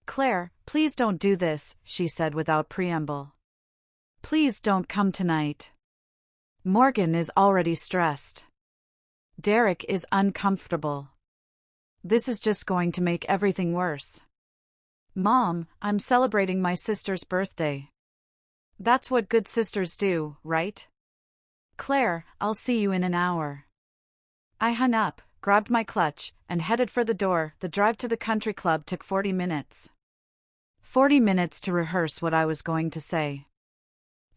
Claire, please don't do this, she said without preamble. Please don't come tonight. Morgan is already stressed. Derek is uncomfortable. This is just going to make everything worse. Mom, I'm celebrating my sister's birthday. That's what good sisters do, right? Claire, I'll see you in an hour. I hung up, grabbed my clutch, and headed for the door. The drive to the country club took 40 minutes. 40 minutes to rehearse what I was going to say.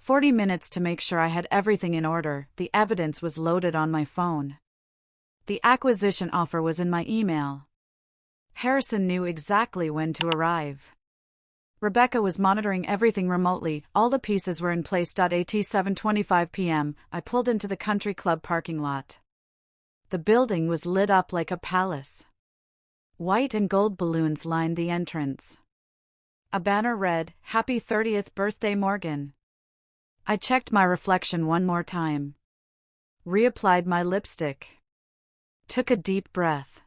40 minutes to make sure I had everything in order. The evidence was loaded on my phone. The acquisition offer was in my email. Harrison knew exactly when to arrive. Rebecca was monitoring everything remotely. All the pieces were in place. At 7:25 p.m., I pulled into the country club parking lot. The building was lit up like a palace. White and gold balloons lined the entrance. A banner read, "Happy 30th birthday, Morgan." I checked my reflection one more time. Reapplied my lipstick. Took a deep breath.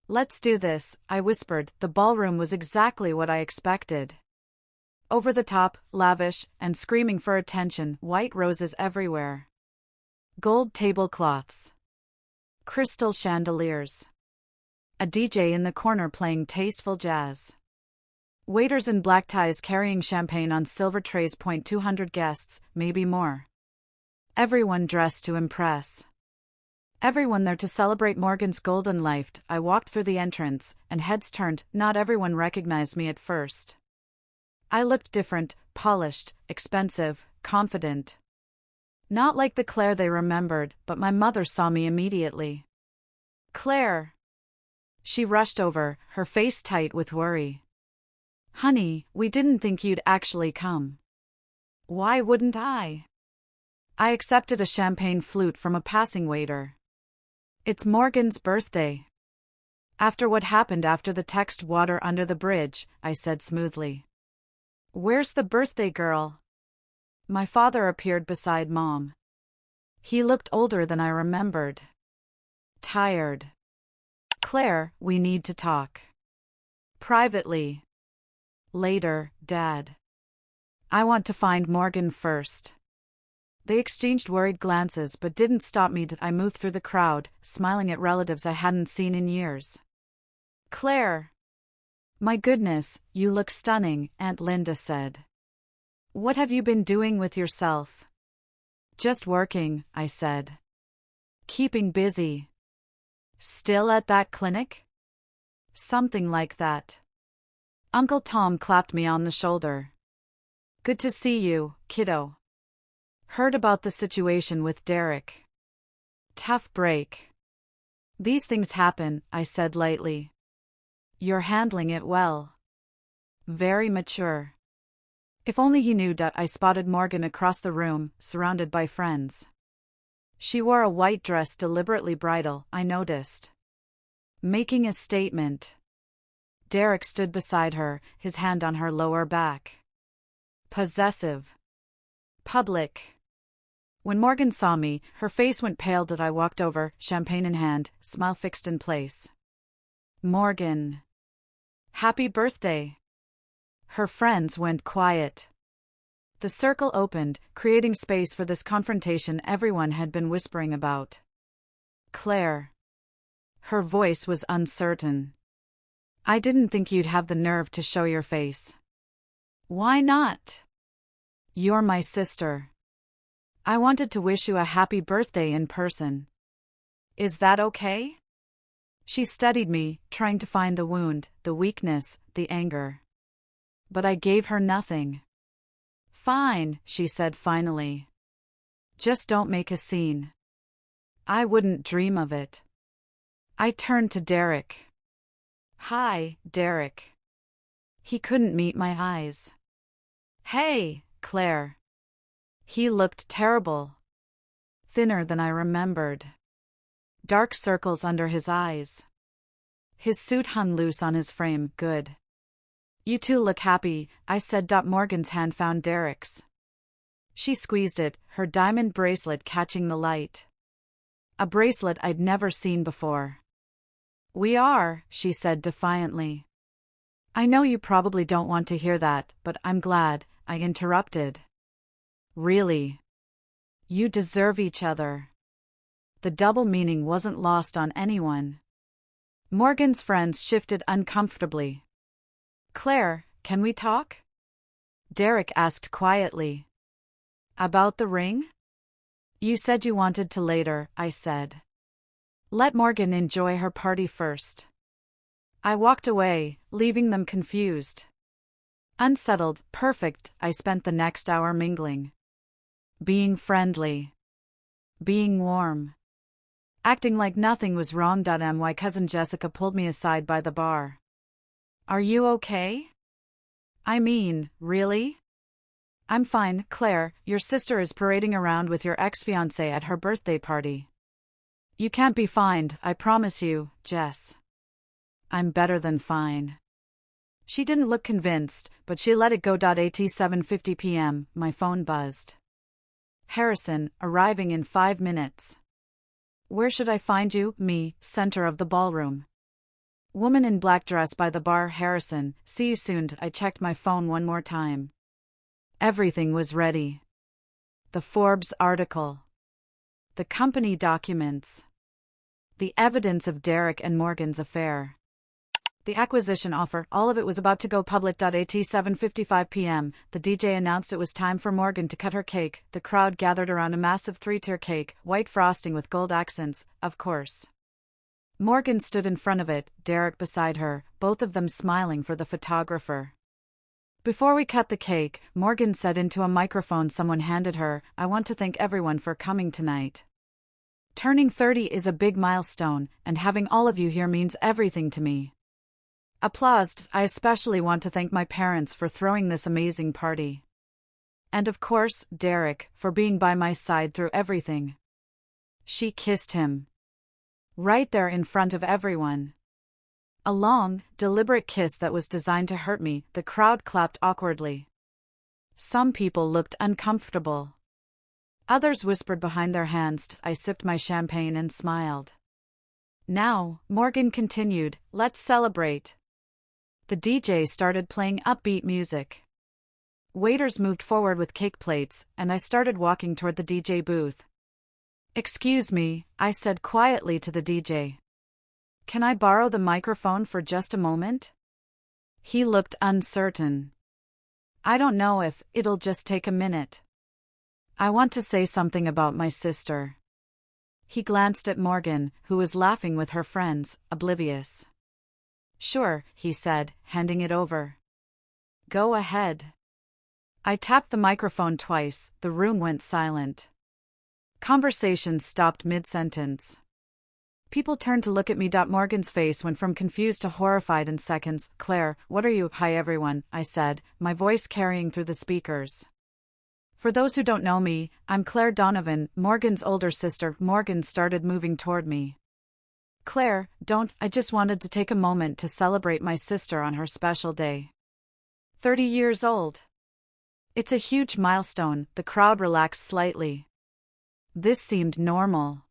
Let's do this, I whispered. The ballroom was exactly what I expected. Over the top, lavish, and screaming for attention, white roses everywhere. Gold tablecloths. Crystal chandeliers. A DJ in the corner playing tasteful jazz. Waiters in black ties carrying champagne on silver trays. 200 guests, maybe more. Everyone dressed to impress. Everyone there to celebrate Morgan's golden life. I walked through the entrance, and heads turned. Not everyone recognized me at first. I looked different, polished, expensive, confident. Not like the Claire they remembered, but my mother saw me immediately. Claire! She rushed over, her face tight with worry. Honey, we didn't think you'd actually come. Why wouldn't I? I accepted a champagne flute from a passing waiter. It's Morgan's birthday. After what happened after the text water under the bridge, I said smoothly. Where's the birthday girl? My father appeared beside Mom. He looked older than I remembered. Tired. Claire, we need to talk. Privately. Later, Dad. I want to find Morgan first. They exchanged worried glances but didn't stop me. I moved through the crowd, smiling at relatives I hadn't seen in years. Claire! My goodness, you look stunning, Aunt Linda said. What have you been doing with yourself? Just working, I said. Keeping busy. Still at that clinic? Something like that. Uncle Tom clapped me on the shoulder. Good to see you, kiddo. Heard about the situation with Derek. Tough break. These things happen, I said lightly. You're handling it well. Very mature. If only you knew. I spotted Morgan across the room, surrounded by friends. She wore a white dress deliberately bridal, I noticed. Making a statement. Derek stood beside her, his hand on her lower back. Possessive. Public. When Morgan saw me, her face went pale. I walked over, champagne in hand, smile fixed in place. Morgan. Happy birthday. Her friends went quiet. The circle opened, creating space for this confrontation everyone had been whispering about. Claire. Her voice was uncertain. I didn't think you'd have the nerve to show your face. Why not? You're my sister. I wanted to wish you a happy birthday in person. Is that okay? She studied me, trying to find the wound, the weakness, the anger. But I gave her nothing. Fine, she said finally. Just don't make a scene. I wouldn't dream of it. I turned to Derek. Hi, Derek. He couldn't meet my eyes. Hey, Claire. He looked terrible. Thinner than I remembered. Dark circles under his eyes. His suit hung loose on his frame. Good. You two look happy, I said. Morgan's hand found Derek's. She squeezed it, her diamond bracelet catching the light. A bracelet I'd never seen before. We are, she said defiantly. I know you probably don't want to hear that, but I'm glad, I interrupted. Really? You deserve each other. The double meaning wasn't lost on anyone. Morgan's friends shifted uncomfortably. Claire, can we talk? Derek asked quietly. About the ring? You said you wanted to later, I said. Let Morgan enjoy her party first. I walked away, leaving them confused. Unsettled, perfect, I spent the next hour mingling. Being friendly. Being warm. Acting like nothing was wrong. My cousin Jessica pulled me aside by the bar. Are you okay? I mean, really? I'm fine, Claire. Your sister is parading around with your ex-fiancé at her birthday party. You can't be fined, I promise you, Jess. I'm better than fine. She didn't look convinced, but she let it go. At 7:50 p.m., my phone buzzed. Harrison, arriving in 5 minutes. Where should I find you? Me, center of the ballroom. Woman in black dress by the bar. Harrison, see you soon. I checked my phone one more time. Everything was ready. The Forbes article. The company documents. The evidence of Derek and Morgan's affair. The acquisition offer, all of it was about to go public. At 7:55 p.m., the DJ announced it was time for Morgan to cut her cake. The crowd gathered around a massive 3-tier cake, white frosting with gold accents, of course. Morgan stood in front of it, Derek beside her, both of them smiling for the photographer. Before we cut the cake, Morgan said into a microphone someone handed her, I want to thank everyone for coming tonight. Turning 30 is a big milestone, and having all of you here means everything to me. Applauded. I especially want to thank my parents for throwing this amazing party. And of course, Derek, for being by my side through everything. She kissed him. Right there in front of everyone. A long, deliberate kiss that was designed to hurt me. The crowd clapped awkwardly. Some people looked uncomfortable. Others whispered behind their hands. I sipped my champagne and smiled. Now, Morgan continued, let's celebrate. The DJ started playing upbeat music. Waiters moved forward with cake plates, and I started walking toward the DJ booth. Excuse me, I said quietly to the DJ. Can I borrow the microphone for just a moment? He looked uncertain. I don't know if it'll just take a minute. I want to say something about my sister. He glanced at Morgan, who was laughing with her friends, oblivious. Sure, he said, handing it over. Go ahead. I tapped the microphone twice, the room went silent. Conversation stopped mid-sentence. People turned to look at me. Morgan's face went from confused to horrified in seconds. Claire, what are you? Hi everyone, I said, my voice carrying through the speakers. For those who don't know me, I'm Claire Donovan, Morgan's older sister. Morgan started moving toward me. Claire, I just wanted to take a moment to celebrate my sister on her special day. 30 years old. It's a huge milestone. The crowd relaxed slightly. This seemed normal.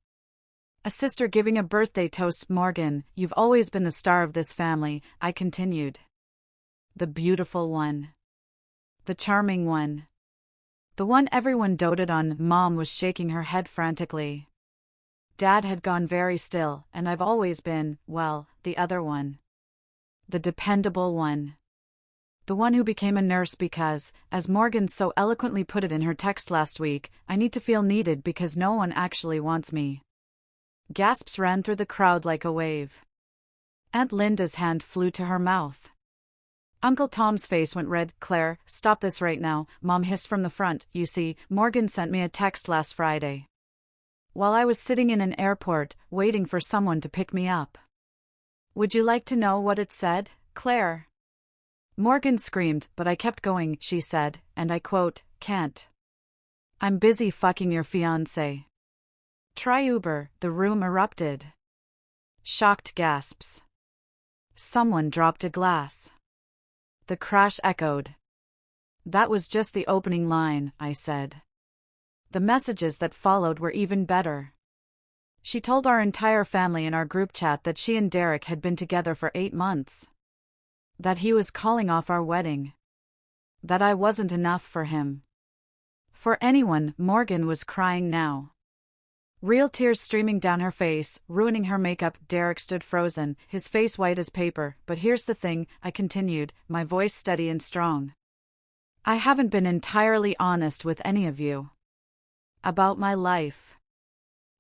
A sister giving a birthday toast. Morgan, you've always been the star of this family, I continued. The beautiful one. The charming one. The one everyone doted on. Mom was shaking her head frantically. Dad had gone very still, and I've always been, well, the other one. The dependable one. The one who became a nurse because, as Morgan so eloquently put it in her text last week, I need to feel needed because no one actually wants me. Gasps ran through the crowd like a wave. Aunt Linda's hand flew to her mouth. Uncle Tom's face went red. Claire, stop this right now, Mom hissed from the front. You see, Morgan sent me a text last Friday. While I was sitting in an airport, waiting for someone to pick me up. Would you like to know what it said, Claire? Morgan screamed, but I kept going, she said, and I quote, can't. I'm busy fucking your fiancé. Try Uber. The room erupted. Shocked gasps. Someone dropped a glass. The crash echoed. That was just the opening line, I said. The messages that followed were even better. She told our entire family in our group chat that she and Derek had been together for 8 months. That he was calling off our wedding. That I wasn't enough for him. For anyone. Morgan was crying now. Real tears streaming down her face, ruining her makeup. Derek stood frozen, his face white as paper. But here's the thing, I continued, my voice steady and strong. I haven't been entirely honest with any of you. About my life.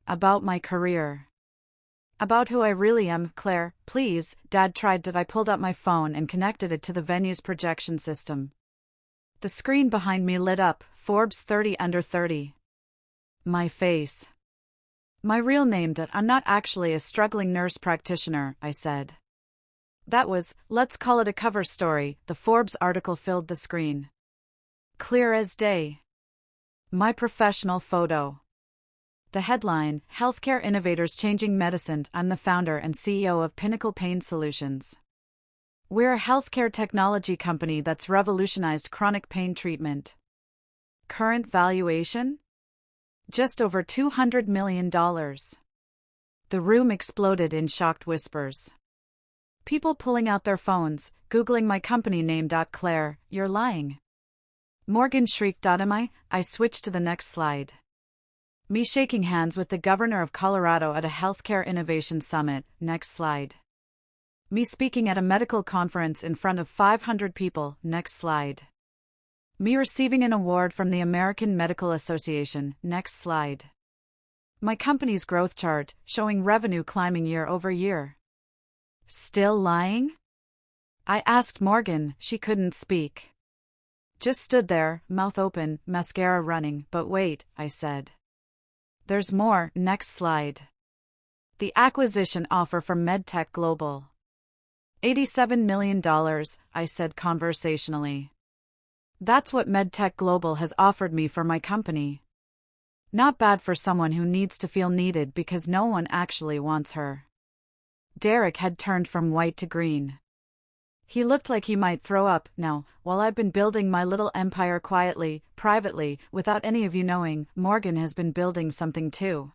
About my career. About who I really am. Claire, please. Dad tried. I pulled out my phone and connected it to the venue's projection system. The screen behind me lit up, Forbes 30 under 30. My face. My real name. I'm not actually a struggling nurse practitioner, I said. That was, let's call it a cover story. The Forbes article filled the screen. Clear as day. My professional photo. The headline, Healthcare Innovators Changing Medicine. I'm the founder and CEO of Pinnacle Pain Solutions. We're a healthcare technology company that's revolutionized chronic pain treatment. Current valuation? Just over $200 million. The room exploded in shocked whispers. People pulling out their phones, Googling my company name. Claire, you're lying. Morgan shrieked. Am I? I switched to the next slide. Me shaking hands with the governor of Colorado at a healthcare innovation summit. Next slide. Me speaking at a medical conference in front of 500 people. Next slide. Me receiving an award from the American Medical Association. Next slide. My company's growth chart, showing revenue climbing year over year. Still lying? I asked Morgan. She couldn't speak. Just stood there, mouth open, mascara running. But wait, I said. There's more. Next slide. The acquisition offer from MedTech Global. $87 million, I said conversationally. That's what MedTech Global has offered me for my company. Not bad for someone who needs to feel needed because no one actually wants her. Derek had turned from white to green. He looked like he might throw up. Now, while I've been building my little empire quietly, privately, without any of you knowing, Morgan has been building something too.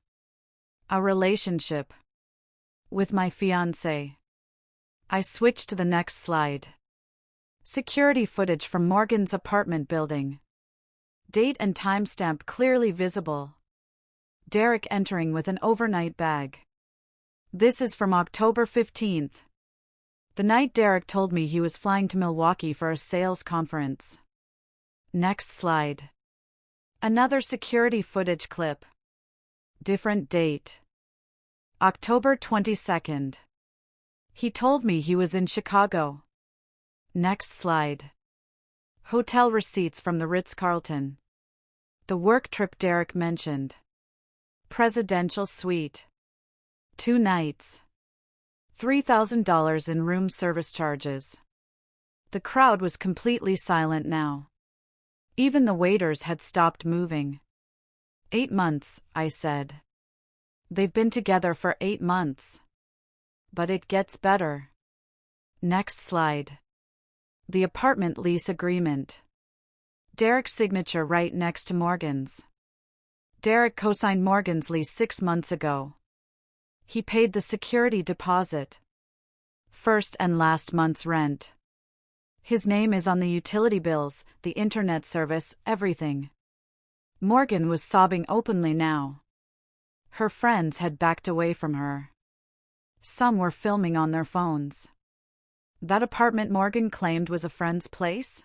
A relationship. With my fiancé. I switched to the next slide. Security footage from Morgan's apartment building. Date and timestamp clearly visible. Derek entering with an overnight bag. This is from October 15th. The night Derek told me he was flying to Milwaukee for a sales conference. Next slide. Another security footage clip. Different date. October 22nd. He told me he was in Chicago. Next slide. Hotel receipts from the Ritz-Carlton. The work trip Derek mentioned. Presidential suite. 2 nights. $3,000 in room service charges. The crowd was completely silent now. Even the waiters had stopped moving. 8 months, I said. They've been together for 8 months. But it gets better. Next slide. The apartment lease agreement. Derek's signature right next to Morgan's. Derek co-signed Morgan's lease 6 months ago. He paid the security deposit. First and last month's rent. His name is on the utility bills, the internet service, everything. Morgan was sobbing openly now. Her friends had backed away from her. Some were filming on their phones. That apartment Morgan claimed was a friend's place?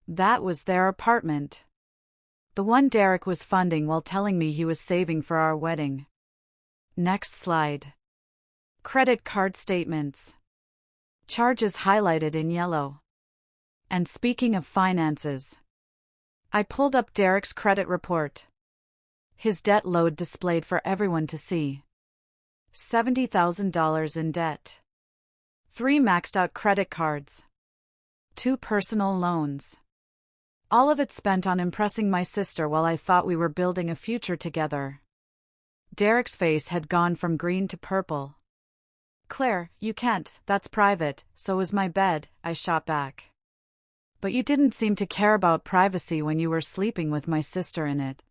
That was their apartment. The one Derek was funding while telling me he was saving for our wedding. Next slide. Credit card statements. Charges highlighted in yellow. And speaking of finances, I pulled up Derek's credit report. His debt load displayed for everyone to see. $70,000 in debt. 3 maxed-out credit cards. 2 personal loans. All of it spent on impressing my sister while I thought we were building a future together. Derek's face had gone from green to purple. Claire, you can't, that's private, so is my bed, I shot back. But you didn't seem to care about privacy when you were sleeping with my sister in it.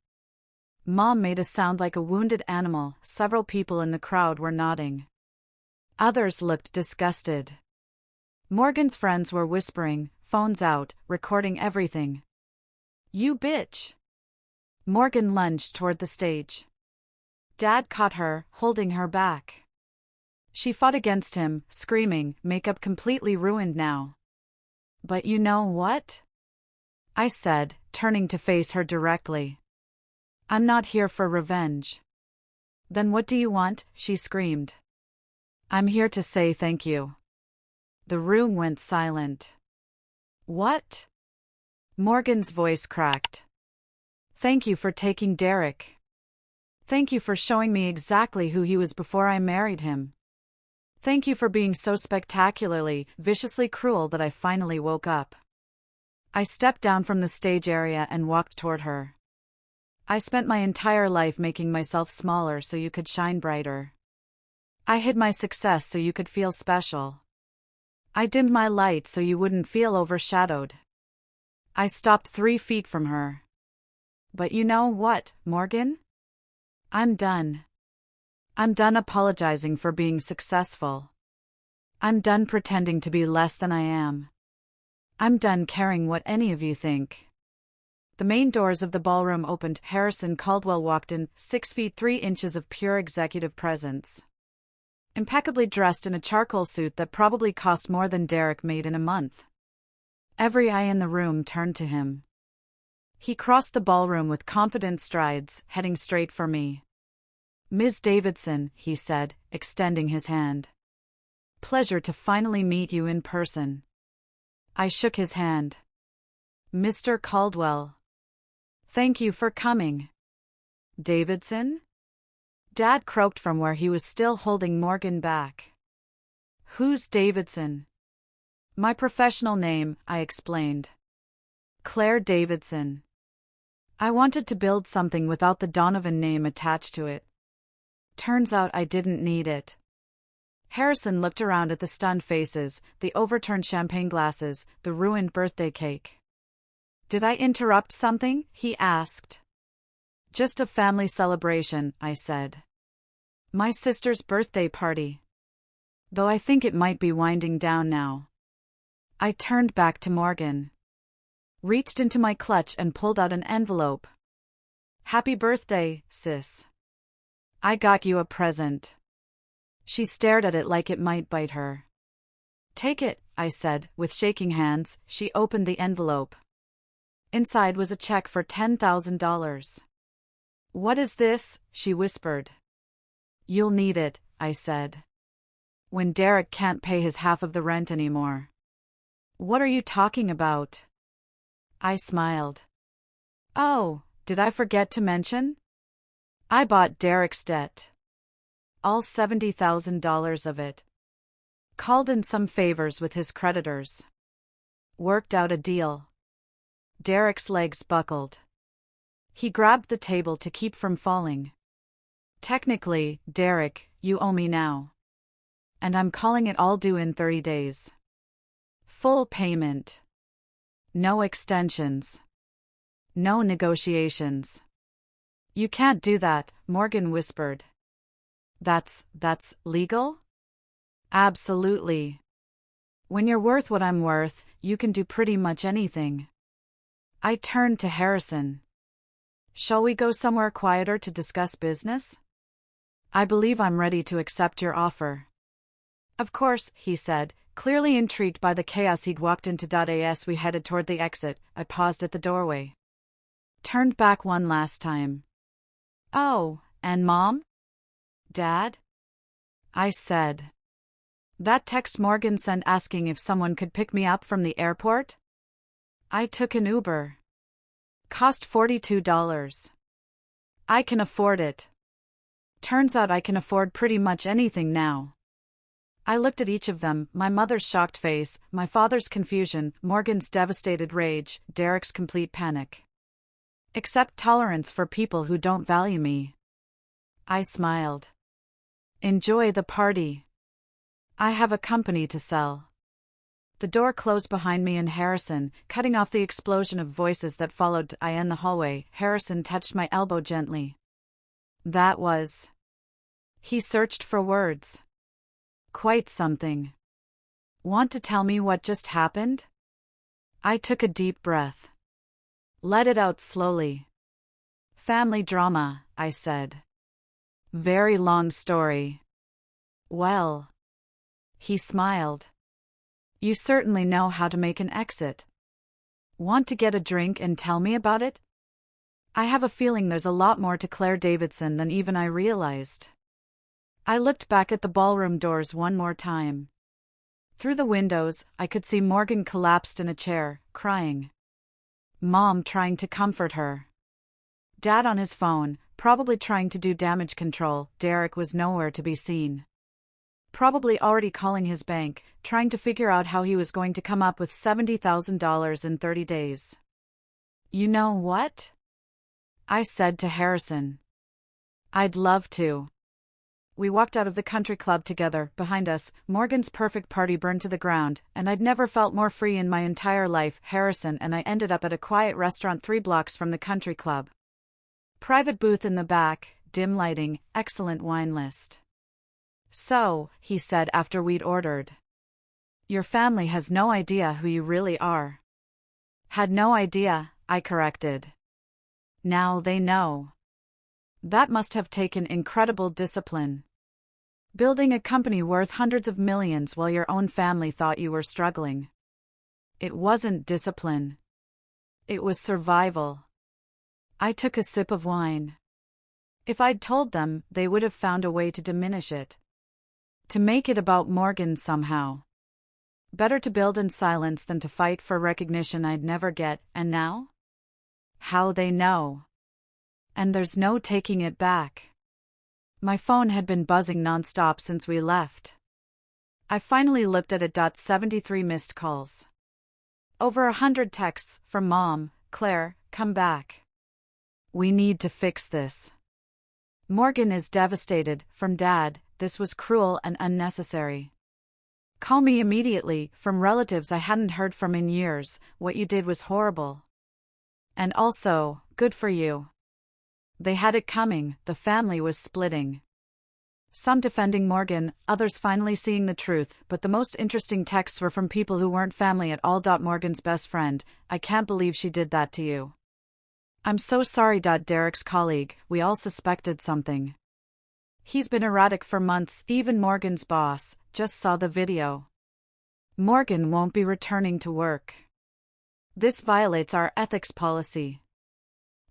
Mom made a sound like a wounded animal. Several people in the crowd were nodding. Others looked disgusted. Morgan's friends were whispering, phones out, recording everything. You bitch! Morgan lunged toward the stage. Dad caught her, holding her back. She fought against him, screaming, makeup completely ruined now. But you know what? I said, turning to face her directly. I'm not here for revenge. Then what do you want? She screamed. I'm here to say thank you. The room went silent. What? Morgan's voice cracked. Thank you for taking Derek. Thank you for showing me exactly who he was before I married him. Thank you for being so spectacularly, viciously cruel that I finally woke up. I stepped down from the stage area and walked toward her. I spent my entire life making myself smaller so you could shine brighter. I hid my success so you could feel special. I dimmed my light so you wouldn't feel overshadowed. I stopped 3 feet from her. But you know what, Morgan? I'm done. I'm done apologizing for being successful. I'm done pretending to be less than I am. I'm done caring what any of you think. The main doors of the ballroom opened. Harrison Caldwell walked in, 6 feet 3 inches of pure executive presence. Impeccably dressed in a charcoal suit that probably cost more than Derek made in a month. Every eye in the room turned to him. He crossed the ballroom with confident strides, heading straight for me. "Ms. Davidson," he said, extending his hand. "Pleasure to finally meet you in person." I shook his hand. "Mr. Caldwell. Thank you for coming." "Davidson?" Dad croaked from where he was still holding Morgan back. "Who's Davidson?" "My professional name," I explained. "Claire Davidson. I wanted to build something without the Donovan name attached to it. Turns out I didn't need it." Harrison looked around at the stunned faces, the overturned champagne glasses, the ruined birthday cake. "Did I interrupt something?" he asked. "Just a family celebration," I said. "My sister's birthday party. Though I think it might be winding down now." I turned back to Morgan. Reached into my clutch and pulled out an envelope. "Happy birthday, sis. I got you a present." She stared at it like it might bite her. "Take it," I said, with shaking hands. She opened the envelope. Inside was a check for $10,000. "What is this?" she whispered. "You'll need it," I said. "When Derek can't pay his half of the rent anymore." "What are you talking about?" I smiled. "Oh, did I forget to mention? I bought Derek's debt. All $70,000 of it. Called in some favors with his creditors. Worked out a deal." Derek's legs buckled. He grabbed the table to keep from falling. "Technically, Derek, you owe me now. And I'm calling it all due in 30 days. Full payment. No extensions. No negotiations." "You can't do that," Morgan whispered. That's legal?" "Absolutely. When you're worth what I'm worth, you can do pretty much anything." I turned to Harrison. "Shall we go somewhere quieter to discuss business? I believe I'm ready to accept your offer." "Of course," he said, clearly intrigued by the chaos he'd walked into. As we headed toward the exit, I paused at the doorway. Turned back one last time. "Oh, and Mom? Dad?" I said. "That text Morgan sent asking if someone could pick me up from the airport? I took an Uber. Cost $42. I can afford it. Turns out I can afford pretty much anything now." I looked at each of them, my mother's shocked face, my father's confusion, Morgan's devastated rage, Derek's complete panic. "Except tolerance for people who don't value me." I smiled. "Enjoy the party. I have a company to sell." The door closed behind me and Harrison, cutting off the explosion of voices that followed. I in the hallway. Harrison touched my elbow gently. "That was..." He searched for words. "Quite something. Want to tell me what just happened?" I took a deep breath. Let it out slowly. "Family drama," I said. "Very long story." "Well..." He smiled. "You certainly know how to make an exit. Want to get a drink and tell me about it? I have a feeling there's a lot more to Claire Davidson than even I realized." I looked back at the ballroom doors one more time. Through the windows, I could see Morgan collapsed in a chair, crying. Mom trying to comfort her. Dad on his phone, probably trying to do damage control. Derek was nowhere to be seen. Probably already calling his bank, trying to figure out how he was going to come up with $70,000 in 30 days. "You know what?" I said to Harrison. "I'd love to." We walked out of the country club together. Behind us, Morgan's perfect party burned to the ground, and I'd never felt more free in my entire life. Harrison and I ended up at a quiet restaurant 3 blocks from the country club. Private booth in the back, dim lighting, excellent wine list. So, he said after we'd ordered. Your family has no idea who you really are. Had no idea, I corrected. Now they know. That must have taken incredible discipline. Building a company worth hundreds of millions while your own family thought you were struggling. It wasn't discipline. It was survival. I took a sip of wine. If I'd told them, they would have found a way to diminish it. To make it about Morgan somehow. Better to build in silence than to fight for recognition I'd never get, and now? How they know. And there's no taking it back. My phone had been buzzing nonstop since we left. I finally looked at it. 73 missed calls. Over 100 texts from Mom, Claire, come back. We need to fix this. Morgan is devastated, from Dad, this was cruel and unnecessary. Call me immediately, from relatives I hadn't heard from in years, what you did was horrible. And also, good for you. They had it coming, the family was splitting. Some defending Morgan, others finally seeing the truth, but the most interesting texts were from people who weren't family at all. Morgan's best friend, I can't believe she did that to you. I'm so sorry. Derek's colleague, we all suspected something. He's been erratic for months, even Morgan's boss, just saw the video. Morgan won't be returning to work. This violates our ethics policy.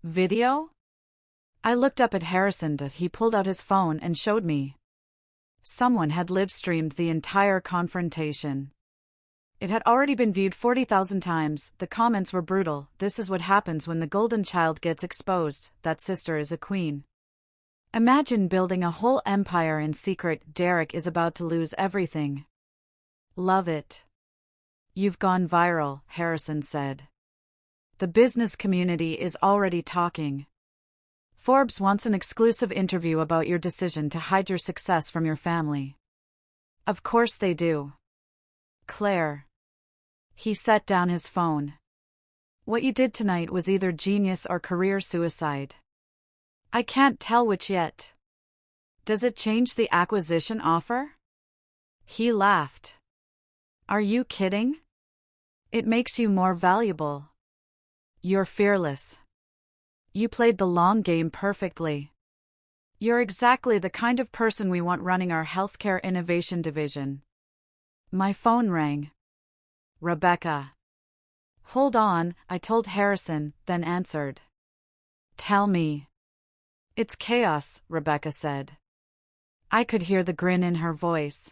Video? I looked up at Harrison. He pulled out his phone and showed me. Someone had live-streamed the entire confrontation. It had already been viewed 40,000 times, the comments were brutal. This is what happens when the golden child gets exposed, that sister is a queen. Imagine building a whole empire in secret. Derek is about to lose everything. Love it. You've gone viral, Harrison said. The business community is already talking. Forbes wants an exclusive interview about your decision to hide your success from your family. Of course they do. Claire. He set down his phone. What you did tonight was either genius or career suicide. I can't tell which yet. Does it change the acquisition offer? He laughed. Are you kidding? It makes you more valuable. You're fearless. You played the long game perfectly. You're exactly the kind of person we want running our healthcare innovation division. My phone rang. Rebecca. Hold on, I told Harrison, then answered. Tell me. It's chaos, Rebecca said. I could hear the grin in her voice.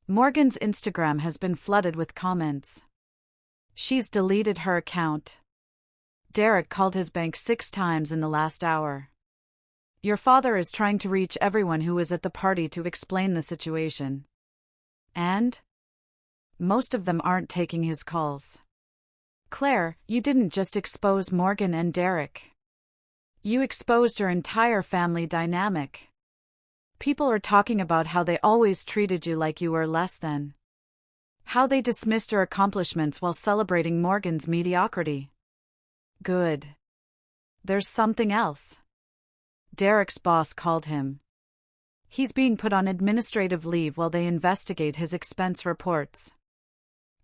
Morgan's Instagram has been flooded with comments. She's deleted her account. Derek called his bank 6 times in the last hour. Your father is trying to reach everyone who was at the party to explain the situation. And? Most of them aren't taking his calls. Claire, you didn't just expose Morgan and Derek. You exposed your entire family dynamic. People are talking about how they always treated you like you were less than. How they dismissed your accomplishments while celebrating Morgan's mediocrity. Good. There's something else. Derek's boss called him. He's being put on administrative leave while they investigate his expense reports.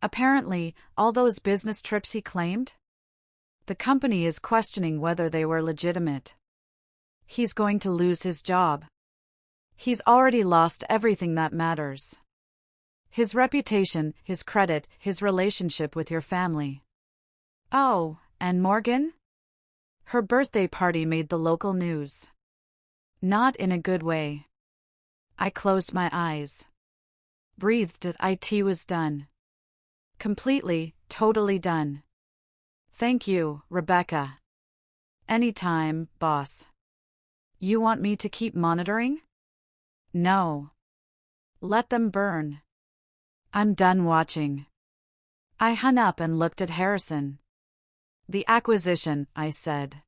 Apparently, all those business trips he claimed? The company is questioning whether they were legitimate. He's going to lose his job. He's already lost everything that matters. His reputation, his credit, his relationship with your family. Oh, and Morgan? Her birthday party made the local news. Not in a good way. I closed my eyes. Breathed. It was done. Completely, totally done. Thank you, Rebecca. Anytime, boss. You want me to keep monitoring? No. Let them burn. I'm done watching. I hung up and looked at Harrison. The acquisition, I said.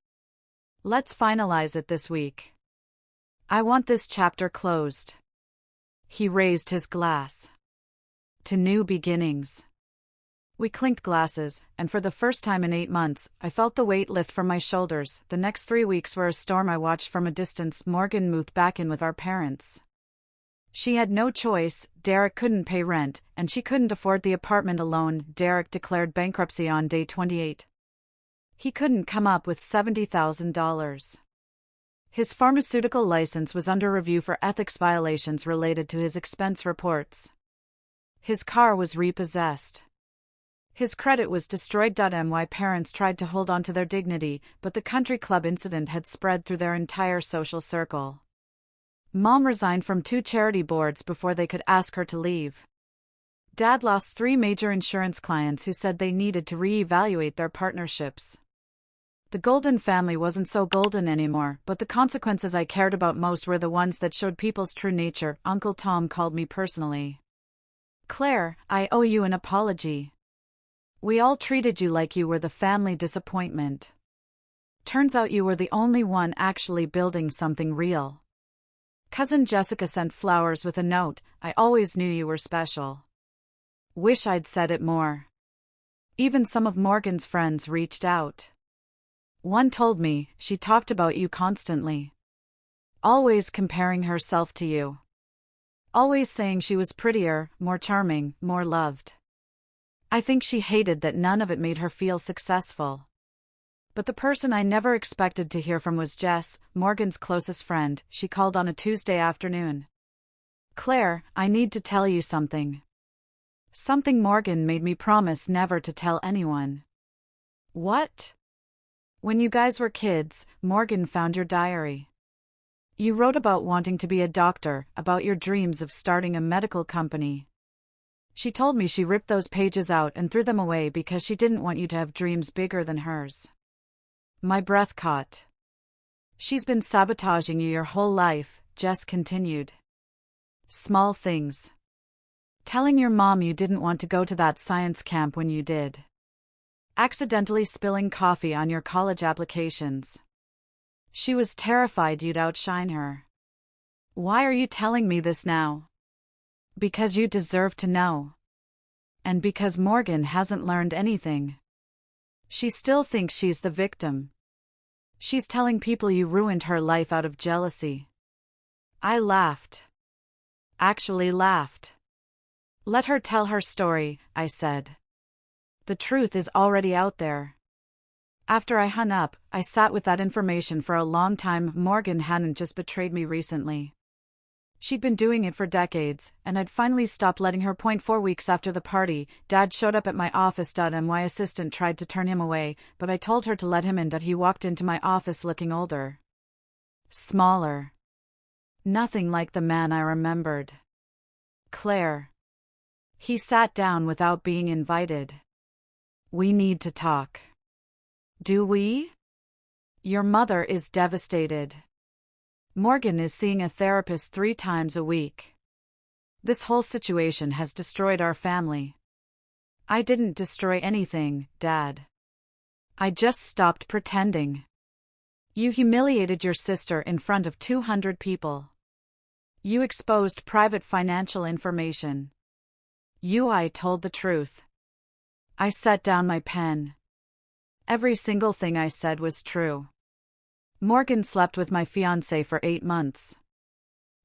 Let's finalize it this week. I want this chapter closed. He raised his glass. To new beginnings. We clinked glasses, and for the first time in 8 months, I felt the weight lift from my shoulders. The next 3 weeks were a storm I watched from a distance. Morgan moved back in with our parents. She had no choice. Derek couldn't pay rent, and she couldn't afford the apartment alone. Derek declared bankruptcy on day 28. He couldn't come up with $70,000. His pharmaceutical license was under review for ethics violations related to his expense reports. His car was repossessed. His credit was destroyed. My parents tried to hold on to their dignity, but the country club incident had spread through their entire social circle. Mom resigned from 2 charity boards before they could ask her to leave. Dad lost 3 major insurance clients who said they needed to re-evaluate their partnerships. The Golden family wasn't so golden anymore, but the consequences I cared about most were the ones that showed people's true nature. Uncle Tom called me personally. "Claire, I owe you an apology. We all treated you like you were the family disappointment. Turns out you were the only one actually building something real. Cousin Jessica sent flowers with a note. I always knew you were special. Wish I'd said it more." Even some of Morgan's friends reached out. One told me she talked about you constantly. Always comparing herself to you. Always saying she was prettier, more charming, more loved. I think she hated that none of it made her feel successful. But the person I never expected to hear from was Jess, Morgan's closest friend. She called on a Tuesday afternoon. "Claire, I need to tell you something. Something Morgan made me promise never to tell anyone." "What?" "When you guys were kids, Morgan found your diary. You wrote about wanting to be a doctor, about your dreams of starting a medical company. She told me she ripped those pages out and threw them away because she didn't want you to have dreams bigger than hers." My breath caught. "She's been sabotaging you your whole life," Jess continued. "Small things. Telling your mom you didn't want to go to that science camp when you did. Accidentally spilling coffee on your college applications. She was terrified you'd outshine her. Why are you telling me this now?" "Because you deserve to know. And because Morgan hasn't learned anything. She still thinks she's the victim. She's telling people you ruined her life out of jealousy." I laughed. Actually laughed. "Let her tell her story," I said. "The truth is already out there." After I hung up, I sat with that information for a long time. Morgan hadn't just betrayed me recently. She'd been doing it for decades, and I'd finally stopped letting her point. 4 weeks after the party, Dad showed up at my office. My assistant tried to turn him away, but I told her to let him in. He walked into my office looking older. Smaller. Nothing like the man I remembered. "Claire." He sat down without being invited. "We need to talk." "Do we?" "Your mother is devastated. Morgan is seeing a therapist 3 times a week. This whole situation has destroyed our family." "I didn't destroy anything, Dad. I just stopped pretending. You humiliated your sister in front of 200 people. You exposed private financial information. I told the truth." I set down my pen. Every single thing I said was true. Morgan slept with my fiancé for 8 months.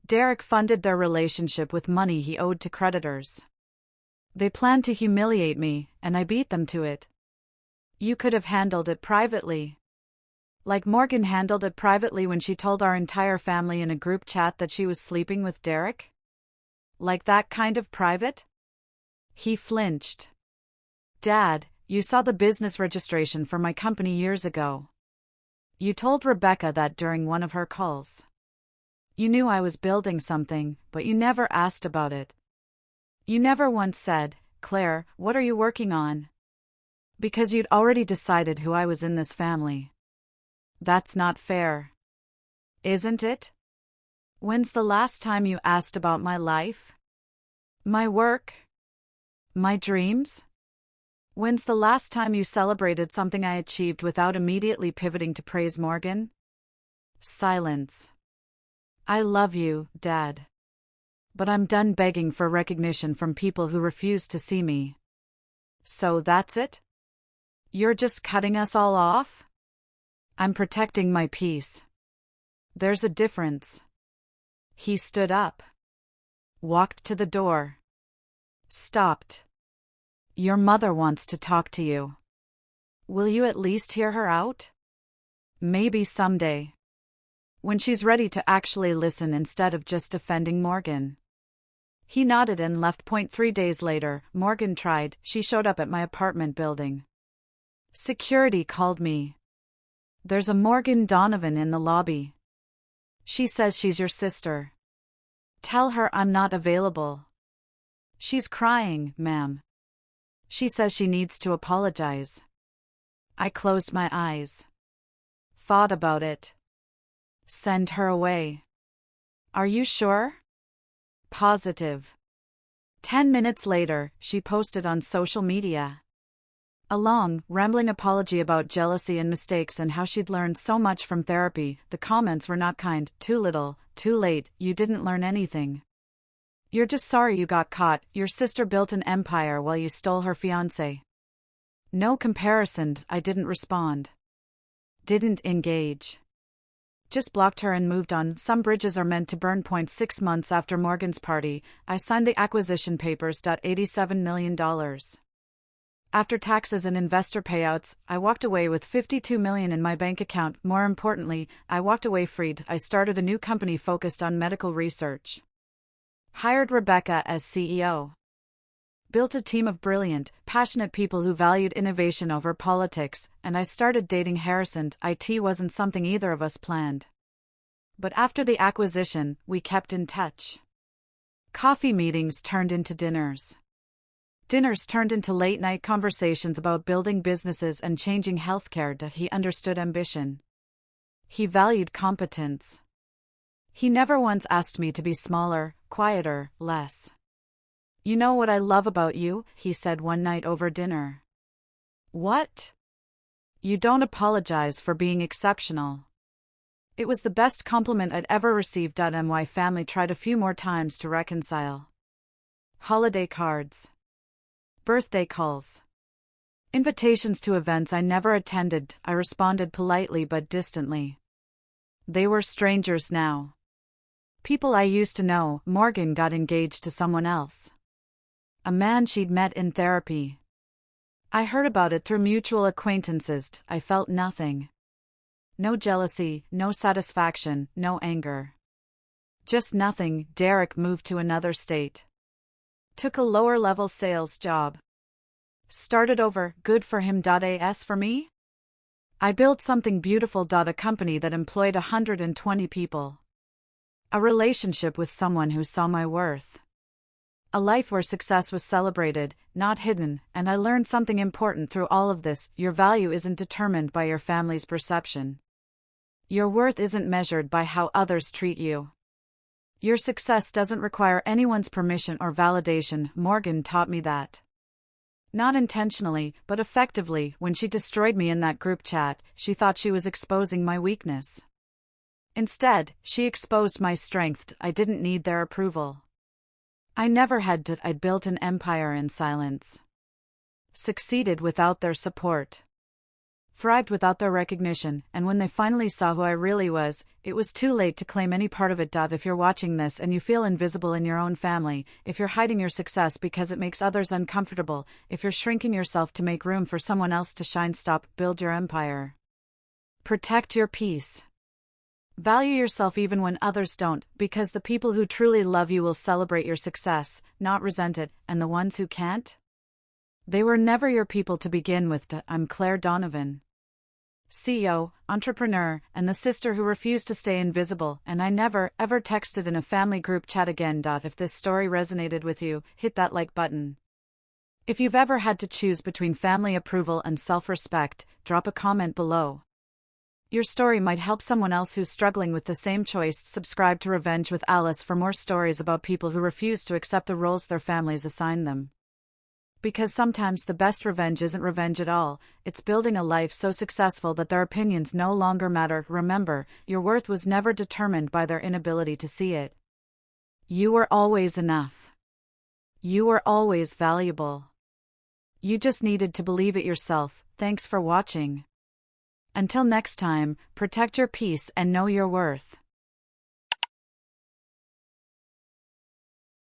Derek funded their relationship with money he owed to creditors. They planned to humiliate me, and I beat them to it. You could have handled it privately. Like Morgan handled it privately when she told our entire family in a group chat that she was sleeping with Derek? Like that kind of private? He flinched. "Dad, you saw the business registration for my company years ago. You told Rebecca that during one of her calls. You knew I was building something, but you never asked about it. You never once said, 'Claire, what are you working on?' Because you'd already decided who I was in this family. That's not fair. Isn't it? When's the last time you asked about my life? My work? My dreams? When's the last time you celebrated something I achieved without immediately pivoting to praise Morgan?" Silence. "I love you, Dad. But I'm done begging for recognition from people who refuse to see me. So that's it? You're just cutting us all off? I'm protecting my peace. There's a difference. He stood up. Walked to the door. Stopped. Your mother wants to talk to you. Will you at least hear her out? Maybe someday. When she's ready to actually listen instead of just defending Morgan. He nodded and left. 3 days later, Morgan tried. She showed up at my apartment building. Security called me. There's a Morgan Donovan in the lobby. She says she's your sister. Tell her I'm not available. She's crying, ma'am. She says she needs to apologize. I closed my eyes. Thought about it. Send her away. Are you sure? Positive. 10 minutes later, she posted on social media a long, rambling apology about jealousy and mistakes and how she'd learned so much from therapy. The comments were not kind. Too little, too late, you didn't learn anything. You're just sorry you got caught. Your sister built an empire while you stole her fiancé. No comparison. I didn't respond. Didn't engage. Just blocked her and moved on. Some bridges are meant to burn. 6 months after Morgan's party, I signed the acquisition papers. $87 million. After taxes and investor payouts, I walked away with $52 million in my bank account. More importantly, I walked away freed. I started a new company focused on medical research. Hired Rebecca as CEO. Built a team of brilliant, passionate people who valued innovation over politics, and I started dating Harrison. It wasn't something either of us planned. But after the acquisition, we kept in touch. Coffee meetings turned into dinners. Dinners turned into late-night conversations about building businesses and changing healthcare. He understood ambition. He valued competence. He never once asked me to be smaller, quieter, less. You know what I love about you, he said one night over dinner. What? You don't apologize for being exceptional. It was the best compliment I'd ever received. My family tried a few more times to reconcile. Holiday cards. Birthday calls. Invitations to events I never attended. I responded politely but distantly. They were strangers now. People I used to know. Morgan got engaged to someone else. A man she'd met in therapy. I heard about it through mutual acquaintances. I felt nothing. No jealousy, no satisfaction, no anger. Just nothing. Derek moved to another state. Took a lower-level sales job. Started over. Good for him. As for me? I built something beautiful. A company that employed 120 people. A relationship with someone who saw my worth. A life where success was celebrated, not hidden, and I learned something important through all of this. Your value isn't determined by your family's perception. Your worth isn't measured by how others treat you. Your success doesn't require anyone's permission or validation. Morgan taught me that. Not intentionally, but effectively. When she destroyed me in that group chat, she thought she was exposing my weakness. Instead, she exposed my strength. I didn't need their approval. I never had to. I'd built an empire in silence. Succeeded without their support. Thrived without their recognition, and when they finally saw who I really was, it was too late to claim any part of it. If you're watching this and you feel invisible in your own family, if you're hiding your success because it makes others uncomfortable, if you're shrinking yourself to make room for someone else to shine, stop. Build your empire. Protect your peace. Value yourself even when others don't, because the people who truly love you will celebrate your success, not resent it, and the ones who can't? They were never your people to begin with. I'm Claire Donovan. CEO, entrepreneur, and the sister who refused to stay invisible, and I never, ever texted in a family group chat again. If this story resonated with you, hit that like button. If you've ever had to choose between family approval and self-respect, drop a comment below. Your story might help someone else who's struggling with the same choice. Subscribe to Revenge with Alice for more stories about people who refuse to accept the roles their families assign them. Because sometimes the best revenge isn't revenge at all, it's building a life so successful that their opinions no longer matter. Remember, your worth was never determined by their inability to see it. You were always enough. You were always valuable. You just needed to believe it yourself. Thanks for watching. Until next time, protect your peace and know your worth.